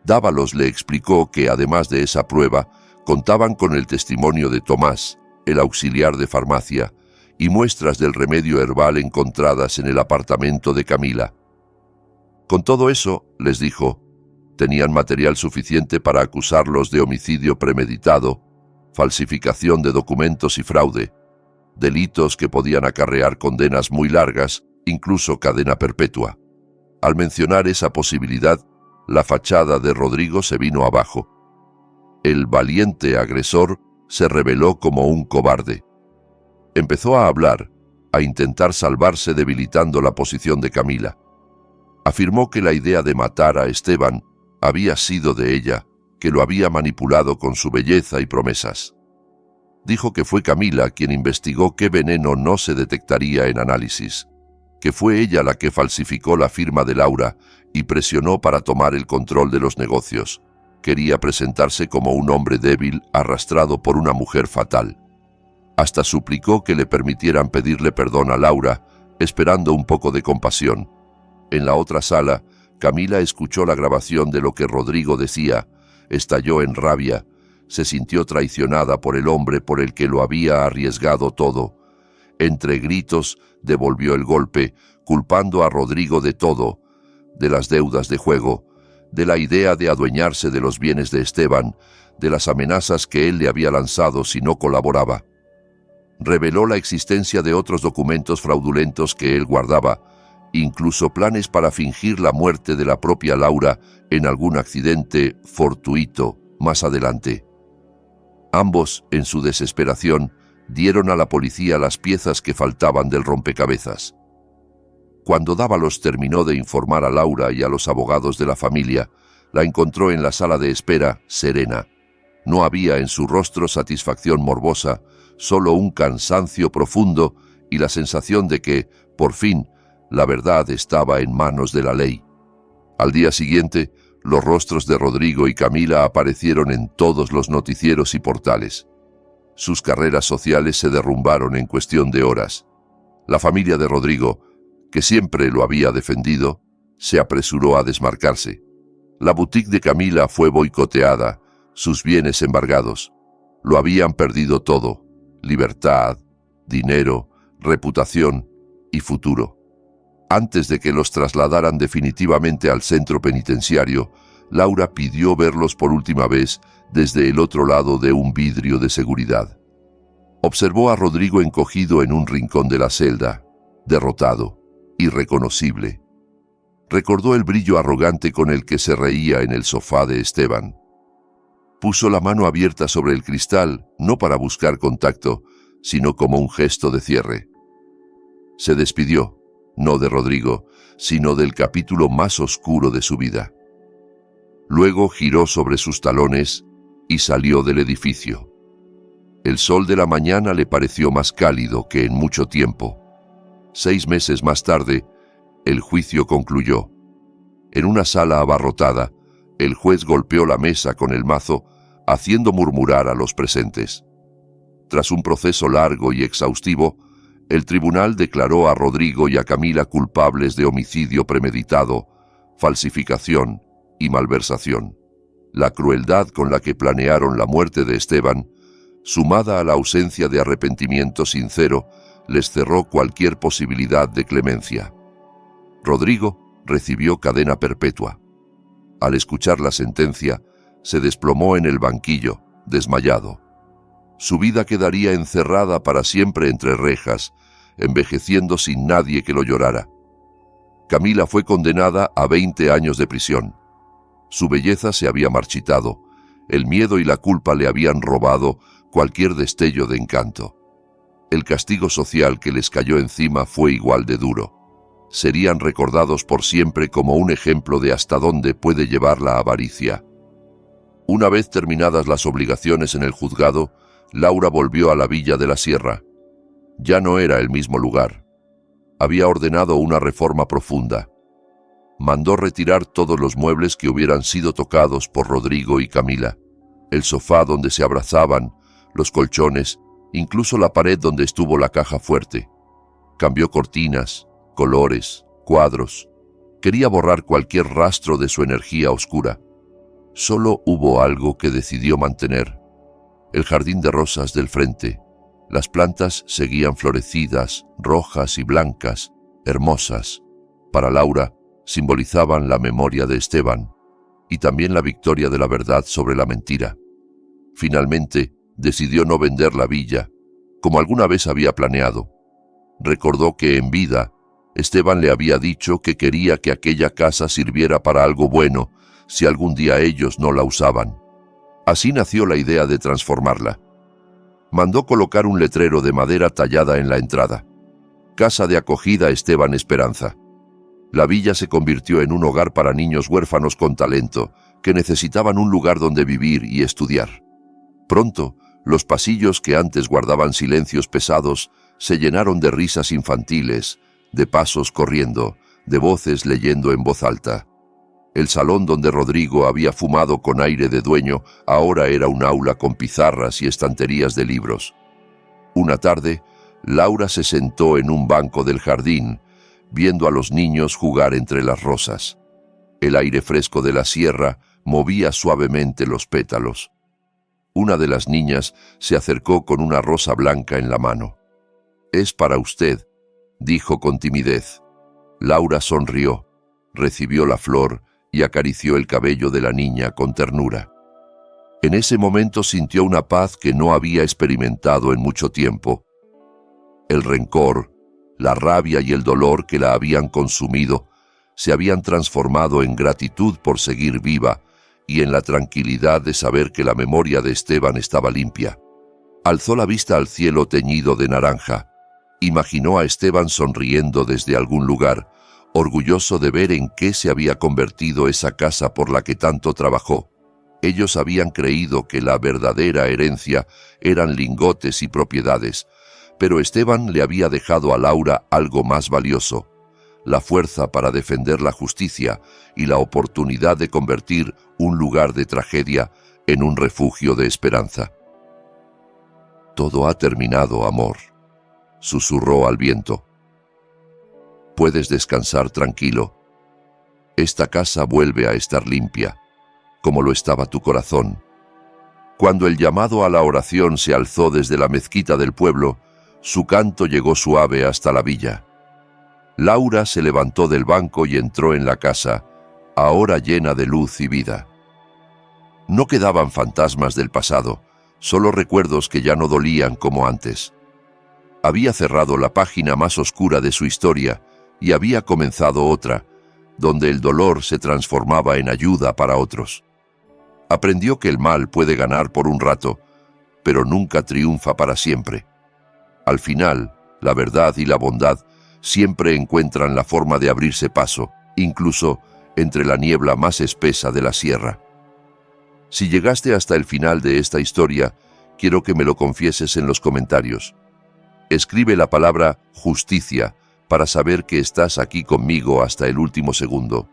Dávalos le explicó que, además de esa prueba, contaban con el testimonio de Tomás, el auxiliar de farmacia, y muestras del remedio herbal encontradas en el apartamento de Camila. Con todo eso, les dijo, tenían material suficiente para acusarlos de homicidio premeditado, falsificación de documentos y fraude, delitos que podían acarrear condenas muy largas, incluso cadena perpetua. Al mencionar esa posibilidad, la fachada de Rodrigo se vino abajo. El valiente agresor se reveló como un cobarde. Empezó a hablar, a intentar salvarse debilitando la posición de Camila. Afirmó que la idea de matar a Esteban había sido de ella, que lo había manipulado con su belleza y promesas. Dijo que fue Camila quien investigó qué veneno no se detectaría en análisis, que fue ella la que falsificó la firma de Laura y presionó para tomar el control de los negocios. Quería presentarse como un hombre débil arrastrado por una mujer fatal. Hasta suplicó que le permitieran pedirle perdón a Laura, esperando un poco de compasión. En la otra sala, Camila escuchó la grabación de lo que Rodrigo decía, estalló en rabia, se sintió traicionada por el hombre por el que lo había arriesgado todo. Entre gritos, devolvió el golpe, culpando a Rodrigo de todo, de las deudas de juego, de la idea de adueñarse de los bienes de Esteban, de las amenazas que él le había lanzado si no colaboraba. Reveló la existencia de otros documentos fraudulentos que él guardaba, incluso planes para fingir la muerte de la propia Laura en algún accidente fortuito más adelante. Ambos, en su desesperación, dieron a la policía las piezas que faltaban del rompecabezas. Cuando Dávalos terminó de informar a Laura y a los abogados de la familia, la encontró en la sala de espera, serena. No había en su rostro satisfacción morbosa, solo un cansancio profundo y la sensación de que, por fin, la verdad estaba en manos de la ley. Al día siguiente, los rostros de Rodrigo y Camila aparecieron en todos los noticieros y portales. Sus carreras sociales se derrumbaron en cuestión de horas. La familia de Rodrigo, que siempre lo había defendido, se apresuró a desmarcarse. La boutique de Camila fue boicoteada, sus bienes embargados. Lo habían perdido todo: libertad, dinero, reputación y futuro. Antes de que los trasladaran definitivamente al centro penitenciario, Laura pidió verlos por última vez desde el otro lado de un vidrio de seguridad. Observó a Rodrigo encogido en un rincón de la celda, derrotado, irreconocible. Recordó el brillo arrogante con el que se reía en el sofá de Esteban. Puso la mano abierta sobre el cristal, no para buscar contacto, sino como un gesto de cierre. Se despidió, no de Rodrigo, sino del capítulo más oscuro de su vida. Luego giró sobre sus talones y salió del edificio. El sol de la mañana le pareció más cálido que en mucho tiempo. 6 meses más tarde, el juicio concluyó. En una sala abarrotada, el juez golpeó la mesa con el mazo, haciendo murmurar a los presentes. Tras un proceso largo y exhaustivo, el tribunal declaró a Rodrigo y a Camila culpables de homicidio premeditado, falsificación y malversación. La crueldad con la que planearon la muerte de Esteban, sumada a la ausencia de arrepentimiento sincero, les cerró cualquier posibilidad de clemencia. Rodrigo recibió cadena perpetua. Al escuchar la sentencia, se desplomó en el banquillo, desmayado. Su vida quedaría encerrada para siempre entre rejas, envejeciendo sin nadie que lo llorara. Camila fue condenada a 20 años de prisión. Su belleza se había marchitado, el miedo y la culpa le habían robado cualquier destello de encanto. El castigo social que les cayó encima fue igual de duro. Serían recordados por siempre como un ejemplo de hasta dónde puede llevar la avaricia. Una vez terminadas las obligaciones en el juzgado, Laura volvió a la villa de la Sierra. Ya no era el mismo lugar. Había ordenado una reforma profunda. Mandó retirar todos los muebles que hubieran sido tocados por Rodrigo y Camila. El sofá donde se abrazaban, los colchones, incluso la pared donde estuvo la caja fuerte. Cambió cortinas, colores, cuadros. Quería borrar cualquier rastro de su energía oscura. Solo hubo algo que decidió mantener: el jardín de rosas del frente. Las plantas seguían florecidas, rojas y blancas, hermosas. Para Laura, simbolizaban la memoria de Esteban y también la victoria de la verdad sobre la mentira. Finalmente, decidió no vender la villa, como alguna vez había planeado. Recordó que en vida, Esteban le había dicho que quería que aquella casa sirviera para algo bueno si algún día ellos no la usaban. Así nació la idea de transformarla. Mandó colocar un letrero de madera tallada en la entrada: Casa de acogida Esteban Esperanza. La villa se convirtió en un hogar para niños huérfanos con talento, que necesitaban un lugar donde vivir y estudiar. Pronto, Los pasillos que antes guardaban silencios pesados se llenaron de risas infantiles, de pasos corriendo, de voces leyendo en voz alta. El salón donde Rodrigo había fumado con aire de dueño ahora era un aula con pizarras y estanterías de libros. Una tarde, Laura se sentó en un banco del jardín, viendo a los niños jugar entre las rosas. El aire fresco de la sierra movía suavemente los pétalos. Una de las niñas se acercó con una rosa blanca en la mano. «Es para usted», dijo con timidez. Laura sonrió, recibió la flor y acarició el cabello de la niña con ternura. En ese momento sintió una paz que no había experimentado en mucho tiempo. El rencor, la rabia y el dolor que la habían consumido se habían transformado en gratitud por seguir viva y en la tranquilidad de saber que la memoria de Esteban estaba limpia. Alzó la vista al cielo teñido de naranja. Imaginó a Esteban sonriendo desde algún lugar, orgulloso de ver en qué se había convertido esa casa por la que tanto trabajó. Ellos habían creído que la verdadera herencia eran lingotes y propiedades, pero Esteban le había dejado a Laura algo más valioso: la fuerza para defender la justicia y la oportunidad de convertir un lugar de tragedia en un refugio de esperanza. «Todo ha terminado, amor», susurró al viento. «Puedes descansar tranquilo. Esta casa vuelve a estar limpia, como lo estaba tu corazón». Cuando el llamado a la oración se alzó desde la mezquita del pueblo, su canto llegó suave hasta la villa. Laura se levantó del banco y entró en la casa, ahora llena de luz y vida. No quedaban fantasmas del pasado, solo recuerdos que ya no dolían como antes. Había cerrado la página más oscura de su historia y había comenzado otra, donde el dolor se transformaba en ayuda para otros. Aprendió que el mal puede ganar por un rato, pero nunca triunfa para siempre. Al final, la verdad y la bondad siempre encuentran la forma de abrirse paso, incluso entre la niebla más espesa de la sierra. Si llegaste hasta el final de esta historia, quiero que me lo confieses en los comentarios. Escribe la palabra justicia para saber que estás aquí conmigo hasta el último segundo.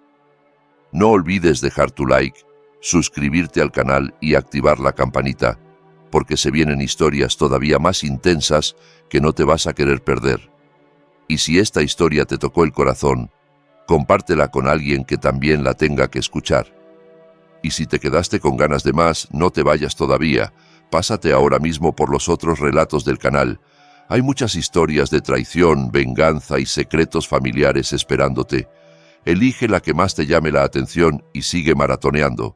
No olvides dejar tu like, suscribirte al canal y activar la campanita, porque se vienen historias todavía más intensas que no te vas a querer perder. Y si esta historia te tocó el corazón, compártela con alguien que también la tenga que escuchar. Y si te quedaste con ganas de más, no te vayas todavía, pásate ahora mismo por los otros relatos del canal. Hay muchas historias de traición, venganza y secretos familiares esperándote. Elige la que más te llame la atención y sigue maratoneando.